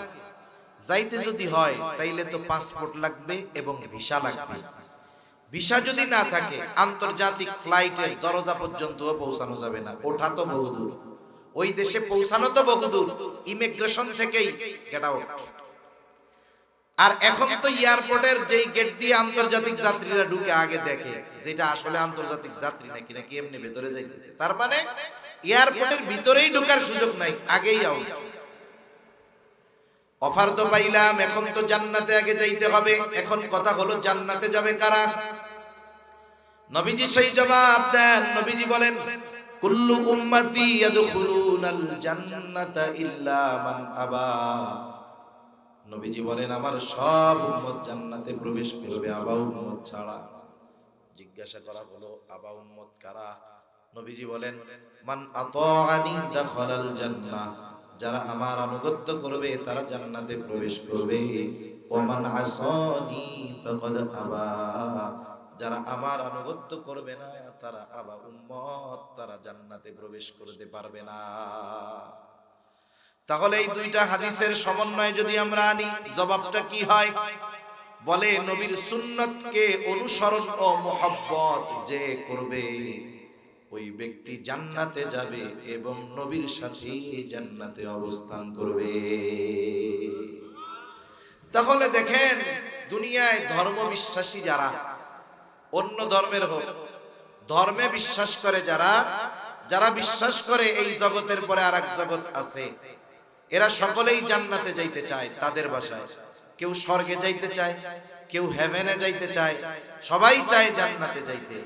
Speaker 1: যাইতে যদি হয় তাইলে তো পাসপোর্ট লাগবে এবং ভিসা লাগবে। ভিসা যদি না থাকে আন্তর্জাতিক ফ্লাইটের দরজা পর্যন্ত পৌঁছানো যাবে না, ওঠা তো বহুদূর, ওই দেশে পৌঁছানো তো বহুদূর, ইমিগ্রেশন থেকেই গেট আউট। আর এখন তো এয়ারপোর্টের যেই গেট দিয়ে আন্তর্জাতিক যাত্রীরা ঢুকে আগে দেখে যেটা আসলে আন্তর্জাতিক যাত্রী নাকি নাকি এমনি ভেতরে যাইতেছে, তার মানে এয়ারপোর্টের ভিতরেই ঢোকার সুযোগ নাই, আগেই আউট। অফার তো পাইলাম, এখন তো জান্নাতে আগে যাইতে হবে। এখন কথা হলো জান্নাতে যাবে কারা? নবীজি সেই জবাব দেন, নবীজি বলেন কুল্লু উম্মতি ইয়াদখুলুনাল জান্নাতা ইল্লা মান আবা। নবীজি বলেন আমার সব উম্মত জান্নাতে প্রবেশ করবে, আবা উম্মত ছাড়া। জিজ্ঞাসা করা হলো আবা উম্মত কারা? নবীজি বলেন মান আতাআনি দাখালাল জান্নাহ, যারা আমার আনুগত্য করবে তারা জান্নাতে প্রবেশ করবে। ওয়া মান আসানি ফাকাদ আবা, যারা আমার আনুগত্য করবে না তারা আবা উম্মত, তারা জান্নাতে প্রবেশ করতে পারবে না। তাহলে এই দুইটা হাদিসের সমন্বয় যদি আমরা আনি, জবাবটা কি হয়? বলে নবীর সুন্নাতকে অনুসরণ ও মুহাব্বত যে করবে ওই ব্যক্তি জান্নাতে যাবে এবং নবীর সাথে জান্নাতে অবস্থান করবে। তাহলে দেখেন দুনিয়ায় ধর্ম বিশ্বাসী যারা, অন্য ধর্মের হোক, ধর্মে বিশ্বাস করে যারা, যারা বিশ্বাস করে এই জগতের পরে আরেক জগৎ আছে, এরা সকলেই জান্নাতে যাইতে চায় তাদের ভাষায়। কেউ স্বর্গে যাইতে চায়, কেউ হেভেনে যাইতে চায়, সবাই চায় জান্নাতে যাইতে।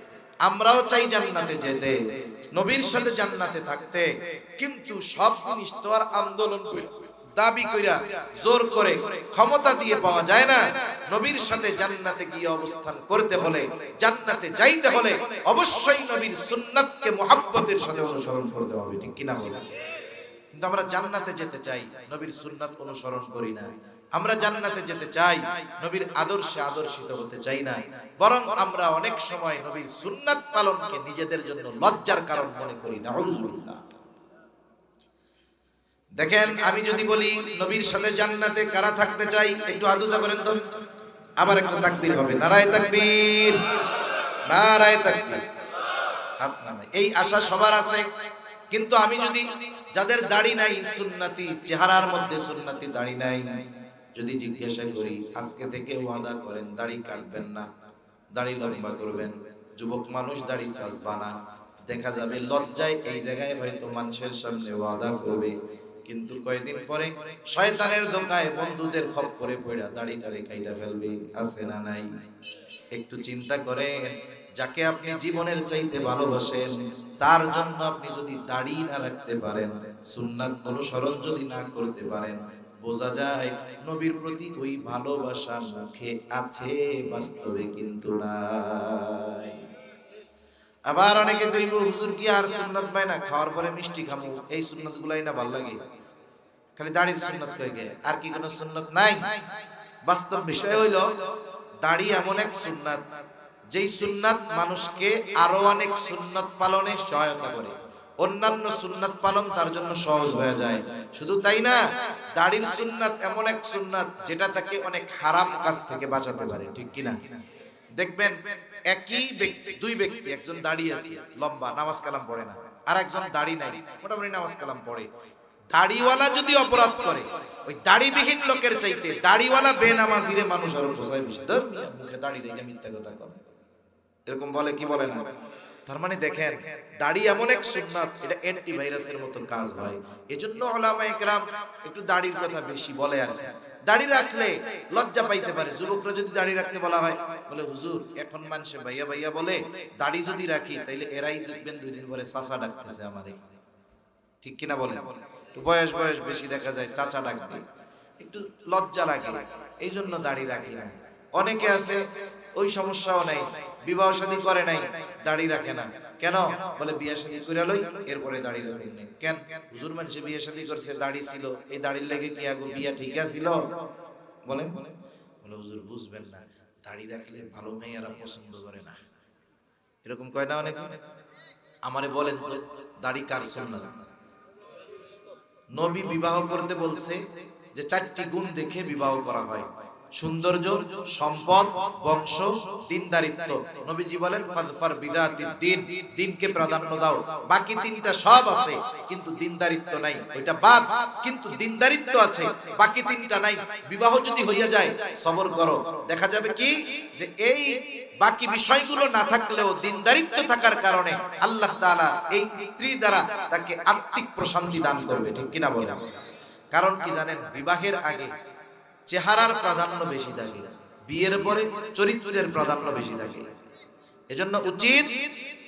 Speaker 1: আমরাও চাই জান্নাতে যেতে, নবীর সাথে জান্নাতে থাকতে। কিন্তু সব জিনিস তো আর আন্দোলন করে, দাবি কইরা, জোর করে, ক্ষমতা দিয়ে পাওয়া যায় না। নবীর সাথে জান্নাতে গিয়ে অবস্থান করতে হলে, জান্নাতে যাইতে হলে অবশ্যই নবীর সুন্নাতকে মুহাব্বতের সাথে অনুসরণ করতে হবে, ঠিক কিনা বলেন? কিন্তু আমরা জান্নাতে যেতে চাই, নবীর সুন্নাত অনুসরণ করি না। আমরা জান্নাতে যেতে চাই, নবীর আদর্শে আদর্শিত হতে চাই না, বরং আমরা অনেক সময় নবীর সুন্নাত পালনকে নিজেদের জন্য লজ্জার কারণ মনে করি। নাউযুবিল্লাহ। দেখেন আমি যদি বলি নবীর সাথে জান্নাতে কারা থাকতে চাই, একটু আদুজা করেন তো, আবার একটা তাকবীর হবে। নারায়ে তাকবীর, নারায়ে তাকবীর। হাত নামাই। এই আশা সবার আছে। কিন্তু আমি যদি যাদের দাড়ি নাই, সুন্নতি চেহারার মধ্যে সুন্নতি দাড়ি নাই, যদি জিজ্ঞাসা করি আজকে থেকে ওয়াদা করেন দাড়ি কাটবেন না, দাড়ি লম্বা করবেন, যুবক মানুষ দাড়ি সাজবা না, দেখা যাবে লজ্জায় এই জায়গায় হয়তো মানুষের সামনে ওয়াদা করবে, কিন্তু কয়েকদিন পরে শয়তানের ধোঁকায় বন্ধুদের খপ করে পড়া দাড়ি টাড়ি কাইটা ফেলবে। আছে না নাই? একটু চিন্তা করেন, যাকে আপনি জীবনের চাইতে ভালোবাসেন তার জন্য আপনি যদি দাড়ি না রাখতে পারেন, সুন্নাত অনুসরণ যদি না করতে পারেন, বোঝা যায় নবীর প্রতি ওই ভালোবাসা মুখে আছে, বাস্তবে কিন্তু নাই। আবার অনেকে কইব, হুজুর কি আর সুন্নাত পায় না, খাওয়ার পরে মিষ্টি খামু, এই সুন্নাত গুলাই না ভাল লাগে, খালি দাড়ির সুন্নাত কই গে, আর কি কোনো সুন্নাত নাই? বাস্তব বিষয় হইল দাড়ি এমন এক সুন্নাত যেই সুন্নাত মানুষকে আরো অনেক সুন্নাত পালনে সহায়তা করে, অন্যান্য সুন্নাত পালন তার জন্য সহজ হয়ে যায়। শুধু তাই না, দাড়ির সুন্নাত এমন এক সুন্নাত যেটা তাকে অনেক হারাম কাজ থেকে বাঁচাতে পারে। ঠিক কিনা? দেখবেন একই ব্যক্তি, দুই ব্যক্তি, একজন দাড়ি আছে লম্বা, নামাজ কালাম পড়ে না, আর একজন দাড়ি নাই, মোটামুটি নামাজ কালাম পড়ে। দাড়িওয়ালা যদি অপরাধ করে, ওই দাড়িবিহীন লোকের চাইতে দাড়িওয়ালা বেনামাজিরে মানুষ আরো বোঝায় বেশি। মুখে দাড়ি রেখে মিথ্যা কথা বলে, এরকম বলে কি বলে না? তার মানে দেখেন, দাড়ি এমন এক সুন্নাত, এটা অ্যান্টিভাইরাসের মতো কাজ হয়। এজন্য উলামায়ে কেরাম একটু দাড়ির কথা বেশি বলে। আর দাড়ি রাখলে লজ্জা পাইতে পারে। যুবকরা যদি দাড়ি রাখতে বলা হয়, বলে হুজুর এখন মানুষে ভাইয়া ভাইয়া বলে, দাড়ি যদি রাখি তাইলে এরাই দেখবেন 2 দিন পরে চাচা ডাকতেছে আমারে। ঠিক কিনা বলেন? একটু বয়স বেশি দেখা যায়, চাচা ডাকবে, একটু লজ্জা লাগে, এই জন্য দাড়ি রাখি না। অনেকে আছে ওই সমস্যাও নাই, বিবাহ শাদী করে নাই, দাড়ি রাখে না। কেন? বলে বিয়ে শাদী করে লই, এরপরে দাড়ি রাখেন না। কেন? হুজুর মানুষে বিয়ে শাদী করছে, দাড়ি ছিল, এই দাড়ির লেগে কি আগো বিয়া ঠিক আছিল? বলেন। বলে হুজুর বুঝবেন না, দাড়ি রাখলে ভালো মেয়েরা পছন্দ করে না, এরকম কয় না অনেকে। আমারে বলেন তো, দাড়ি কার সুন্নাত? নবী বিবাহ করতে বলছে যে 4টি গুণ দেখে বিবাহ করা হয়: সৌন্দর্য, সম্পদ, বংশ, দিনদারিত্ব। নবীজি বলেন ফাযফার বিদাতিদ দ্বীন, দ্বীনকে প্রাধান্য দাও। বাকি 3টা সব আছে কিন্তু দিনদারিত্ব নাই, ওইটা বাদ, কিন্তু দিনদারিত্ব আছে, বাকি 3টা নাই। বিবাহ যদি হইয়া যায় সবর করো, দেখা যাবে কি যে এই বাকি বিষয়গুলো না থাকলেও দিনদারিত্ব থাকার কারণে আল্লাহ তাআলা এই স্ত্রী দ্বারা তাকে আত্মিক প্রশান্তি দান করবে। ঠিক কিনা বলেন? কারণ কি জানেন, বিবাহের আগে চেহারার প্রাধান্য বেশি থাকে, বিয়ের পরে চরিত্রের প্রাধান্য বেশি থাকে। এজন্য উচিত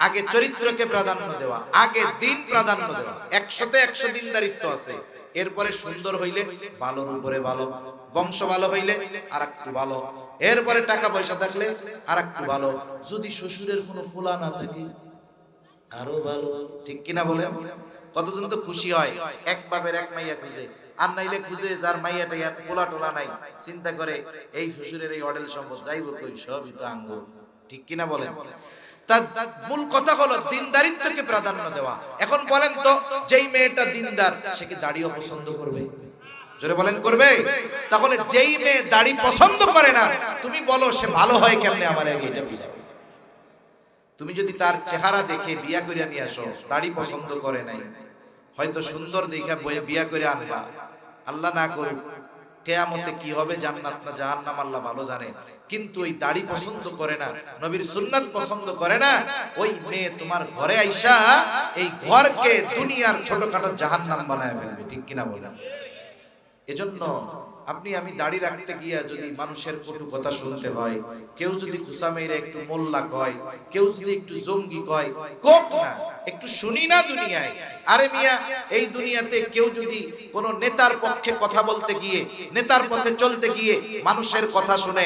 Speaker 1: আগে চরিত্রকে প্রাধান্য দেওয়া, আগে দিন প্রাধান্য দেওয়া। 100তে 100 দিনদারিত্ব আছে, এরপরে সুন্দর হইলে ভালোর উপরে ভালো, বংশ ভালো হইলে আরেকটু ভালো, এরপরে টাকা পয়সা থাকলে আরেকটু ভালো, যদি শ্বশুরের কোনো ফুলা না থাকে আরো ভালো। ঠিক কিনা বলেন? কতজন তো খুশি হয় এক বাপের এক মাইয়া খুঁজে, আর নাইলে খুঁজে যার মাইয়াটা আর পোলা টোলা নাই, চিন্তা করে এই শ্বশুরের এই অডেল সম্পদ যাইব কই, সবই তো আঙ্গ। ঠিক কিনা বলেন? তার মূল কথা হলো দিনদারিত্বকে প্রাধান্য দেওয়া। এখন বলেন তো, যেই মেয়েটা দিনদার সে কি দাড়িও পছন্দ করবে? জোরে বলেন করবে? তাহলে যেই মেয়ে দাড়ি পছন্দ করে না, তুমি বলো সে ভালো হয় কেমনে? আমার আগে এটা বুঝাও। তুমি যদি তার চেহারা দেখে বিয়া করিয়া নিয়ে আসো, দাড়ি পছন্দ করে নাই, হয়তো সুন্দর দেখা বিয়া করে আনবা, আল্লাহ না করুক কিয়ামতে কি হবে, জান্নাত না জাহান্নাম আল্লাহ ভালো জানে, কিন্তু ওই দাড়ি পছন্দ করে না, নবীর সুন্নাত পছন্দ করে না, ওই মেয়ে তোমার ঘরে আইসা এই ঘরকে দুনিয়ার ছোটখাটো জাহান্নাম বানায় ফেলবে। ঠিক কিনা বলেন? এজন্য আপনি আমি দাড়ি রাখতে গিয়া যদি মানুষের কটু কথা শুনতে হয়, কেউ যদি খুসা মেরে একটু মোল্লা কয়, কেউ যদি একটু জঙ্গি কয়, কোক না, একটু শুনি না দুনিয়ায়। আরে মিয়া, এই দুনিয়াতে কেউ যদি কোন নেতার পক্ষে কথা বলতে গিয়ে, নেতার পথে চলতে গিয়ে মানুষের কথা শুনে,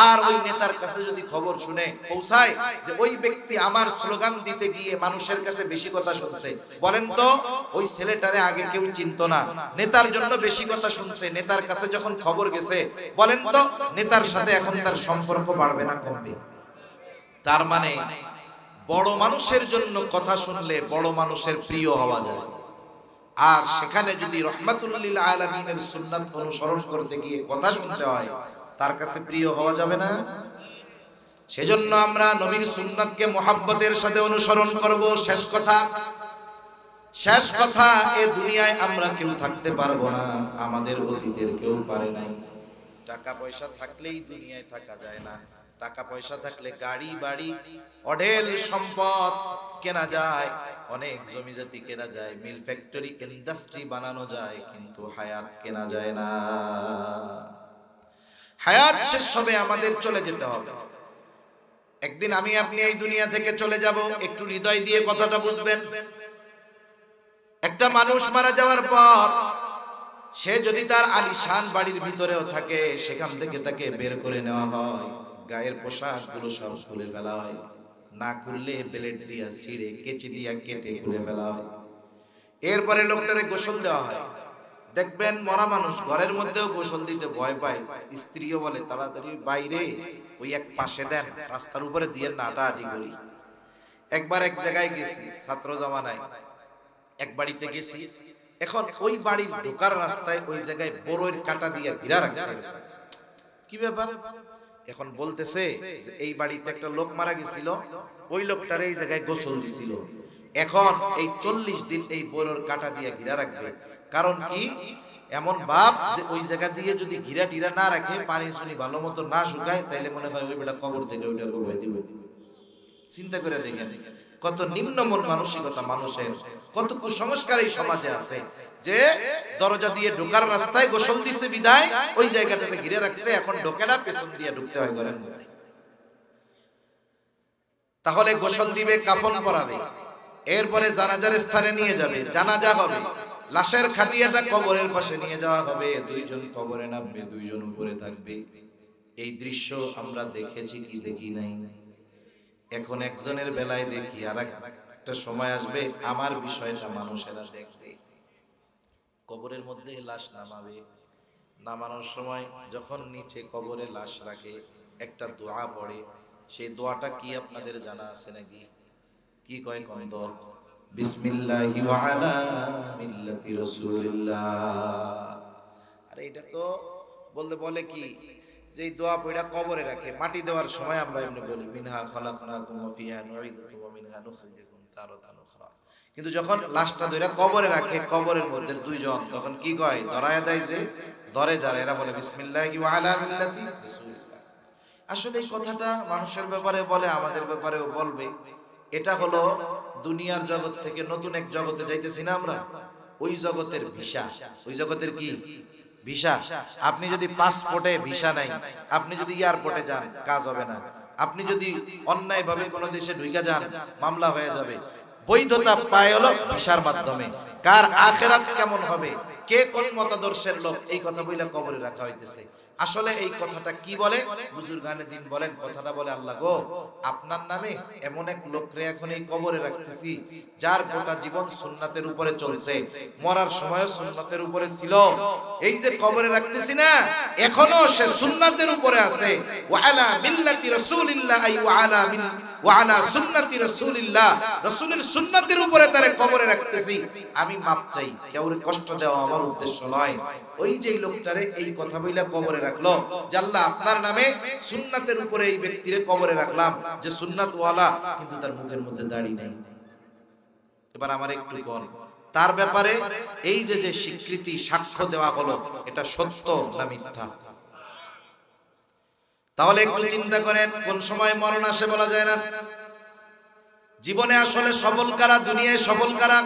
Speaker 1: আর ওই নেতার কাছে যদি খবর শুনে পৌঁছায় যে ওই ব্যক্তি আমার স্লোগান দিতে গিয়ে মানুষের কাছে বেশি কথা শুনছে, বলেন তো ওই ছেলেটারে আগে কেউ চিনতো না, নেতার জন্য বেশি কথা শুনছে, নেতার কাছে যখন খবর গেছে, বলেন তো নেতার সাথে এখন তার সম্পর্ক বাড়বে না কমবে? তার মানে বড় মানুষের জন্য কথা শুনলে বড় মানুষের প্রিয় হওয়া যায়, আর সেখানে যদি রহমাতুল লিল আলামিনের সুন্নাত অনুসরণ করতে গিয়ে কথা শুনতে হয়, তার কাছে প্রিয় হওয়া যাবে না। সেজন্য আমরা নবীর সুন্নাতকে মুহাব্বতের সাথে অনুসরণ করব। শেষ কথা, এ দুনিয়ায় আমরা কেউ থাকতে পারবো না, আমাদের অতীতের কেউ পারে নাই। টাকা পয়সা থাকলেই দুনিয়ায় থাকা যায় না, টাকা পয়সা থাকলে গাড়ি বাড়ি অঢেল সম্পদ কেনা যায়, অনেক জমি জাতি কেনা যায়, মিল ফ্যাক্টরি ইন্ডাস্ট্রি বানানো যায়, কিন্তু হায়াত কেনা যায় না। হায়াত শেষ হবে, আমাদের চলে যেতে হবে। একদিন আমি আপনি এই দুনিয়া থেকে চলে যাব। একটু হৃদয় দিয়ে কথাটা বুঝবেন। একটা মানুষ মারা যাওয়ার পর সে যদি তার আলিশান বাড়ির ভিতরেও থাকে, সেখান থেকে তাকে বের করে নেওয়া হয়, গায়ের পোশাক গুলো সব খুলে ফেলা হয়, না খুললে ব্লেড দিয়া ছিঁড়ে কেচি দিয়া কেটে খুলে ফেলা হয়। এরপরে লোকটারে গোসল দেওয়া হয়। দেখবেন মরা মানুষ ঘরের মধ্যেও গোসল দিতে ভয় পায়, স্ত্রীও বলে তাড়াতাড়ি বাইরে ওই এক পাশে দেন, রাস্তার উপরে দিয়ে নাটাহাটি করি। একবার এক জায়গায় গেছি, ছাত্র জামানায় এক বাড়িতে গেছি। এখন ওই বাড়ির ঢোকার রাস্তায় ওই জায়গায় বড়ইর কাটা দিয়ে ঘিরা রাখছে। কি ব্যাপার? এখন বলতেছে যে এই বাড়িতে একটা লোক মারা গেছিল, ওই লোকটার এই জায়গায় গোসল দিছিল, এখন এই 40 দিন এই বড়ইর কাটা দিয়ে ঘিরা রাখবে। কারণ কি? এমন ভাব যে ওই জায়গা দিয়ে যদি ঘিরা টিরা না রাখে, পানি শুনি ভালো মতো না শুকায়, তাইলে মনে হয় ওই বেটা কবর থেকে ওইটা কবর দিব। চিন্তা করে দেখেন কত নিম্নমন মানসিকতা মানুষের, কত কুসংস্কার এই সমাজে আছে, যে দরজা দিয়ে ঢোকার রাস্তায় গোসল দিছে বিদায় ওই জায়গাটাতে ঘিরে রাখছে, এখন ঢোকে না, পেছন দিয়ে ঢুকতে হয় ঘরের মধ্যে। তাহলে গোসল দিবে, কাফন পরাবে, এরপরে জানাজার স্থানে নিয়ে যাবে, জানাজা হবে, লাশের খাটিয়াটা কবরের পাশে নিয়ে যাওয়া হবে, দুইজন কবরে নামবে, দুইজন উপরে থাকবে। এই দৃশ্য আমরা দেখেছি কি দেখি নাই? এখন একজনের বেলায় দেখি, আর একটা সময় আসবে আমার বিষয়টা মানুষেরা দেখবে। কবরের মধ্যে লাশ নামাবে, নামানোর সময় যখন নিচে কবরে লাশ রাখে একটা দোয়া পড়ে। সেই দোয়াটা কি আপনাদের জানা আছে নাকি? কি কয় কন্দ? বিসমিল্লাহি ওয়া আলা মিল্লাতি রাসূলিল্লাহ। আরে এটা তো বলে কি যে দোয়া পড়া কবরে রাখে, মাটি দেওয়ার সময় আমরা এমনি বলি মিনহা খালাকনাকুম ওয়া ফিহা নুঈদুকুম ওয়া মিনহা নুখরিজুকুম তারাতান উখরা। কিন্তু যখন লাশটা ধরে কবরে রাখে, কবরের মধ্যে দুইজন, তখন কি কয়? ধরায়া দেয়, যে ধরে যারা এরা বলে বিসমিল্লাহি ওয়া আলা মিল্লাতি রাসূলিল্লাহ। আসলে এই কথাটা মানুষের ব্যাপারে বলে, আমাদের ব্যাপারেও বলবে। এটা হলো দুনিয়ার জগৎ থেকে নতুন এক জগতে যাইতেছি না আমরা, ওই জগতের ভিসা। ওই জগতের কি ভিসা? আপনি যদি পাসপোর্টে ভিসা নাই, আপনি যদি এয়ারপোর্টে যান কাজ হবে না। আপনি যদি অন্যায় ভাবে কোনো দেশে ঢুকে যান, মামলা হয়ে যাবে। বৈধতা পায় হলো ভিসার মাধ্যমে। কার আখিরাত কেমন হবে, কে কোন মতাদর্শের লোক, এই কথা বইলা কবরে রাখা হইতেছে। আসলে এই কথাটা কি বলে? বুজুর্গানে দিন বলেন, কথাটা বলে আল্লাহ গো, আপনার নামে এমন এক লোকরে এখন এই কবরে রাখতেছি, যার গোটা জীবন সুন্নাতের উপরে চলছে, মরার সময় সুন্নাতের উপরে ছিল। এই যে কবরে রাখতেছি না, এখনো সে সুন্নাতের উপরে আছে। ওয়া আলা মিল্লাতি রাসূলিল্লাহ, ওয়া আলা সুন্নতি রাসূলিল্লাহ, রাসূলের সুন্নাতের উপরে তারে কবরে রাখতেছি। আমি মাপ চাই, কাউরে কষ্ট দেওয়া আমার উদ্দেশ্য নয়। ওই যে লোকটারে এই কথা বইলা কবরে রাখলো, যে আল্লাহ আপনার নামে সুন্নাতের উপরে এই ব্যক্তিরে কবরে রাখলাম, যে সুন্নাত ওয়ালা, কিন্তু তার মুখের মধ্যে দাড়ি নাই। এবার আমার একটু কোন তার ব্যাপারে এই যে স্বীকৃতি, সাক্ষ্য দেওয়া হলো, এটা সত্য না মিথ্যা? তাহলে একটু চিন্তা করেন, কোন সময় মরণ আসে বলা যায় না। জীবনে আসলে সফল কারা, দুনিয়ায় সফল কারা?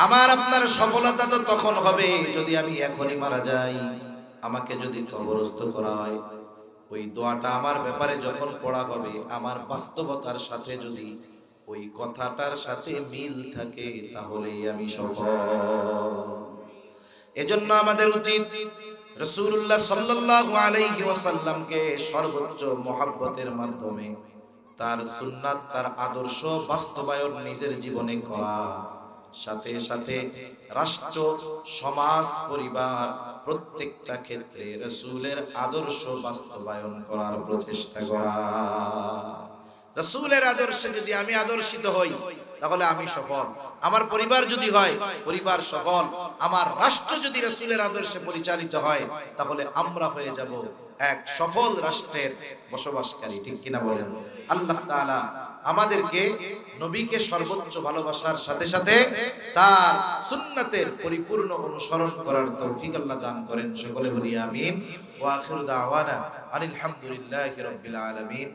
Speaker 1: আমার আপনার সফলতা তো তখন হবে যদি আমি এখনই মারা যাই, আমাকে যদি কবরস্থ করা হয়, ওই দোয়াটা আমার ব্যাপারে যখন পড়া হবে, আমার বাস্তবতার সাথে যদি ওই কথাটার সাথে মিল থাকে, তাহলেই আমি সফল। এজন্য আমাদের উচিত রাসূলুল্লাহ সাল্লাল্লাহু আলাইহি ওয়াসাল্লামকে সর্বোচ্চ মহব্বতের মাধ্যমে তার সুন্নাত, তার আদর্শ বাস্তবায়ন নিজের জীবনে করা, সাথে সাথে রাষ্ট্র, সমাজ, পরিবার প্রত্যেকটা ক্ষেত্রে রাসূলের আদর্শ বাস্তবায়ন করার প্রচেষ্টা করা। রাসূলের আদর্শে যদি আমি আদর্শিত হই, তাহলে আমি সফল। আমার পরিবার যদি হয়, পরিবার সফল। আমার রাষ্ট্র যদি রাসূলের আদর্শে পরিচালিত হয়, তাহলে আমরা হয়ে যাব এক সফল রাষ্ট্রের বসবাসকারী। ঠিক কিনা বলেন? আল্লাহ তাআলা আমাদেরকে নবীকে সর্বোচ্চ ভালোবাসার সাথে সাথে তার সুন্নাতের পরিপূর্ণ অনুসরণ করার তৌফিক আল্লাহ দান করেন। সকলে বলি আমিন। ওয়া আখিরু দাওয়ানা আলহামদুলিল্লাহি রাব্বিল আলামিন।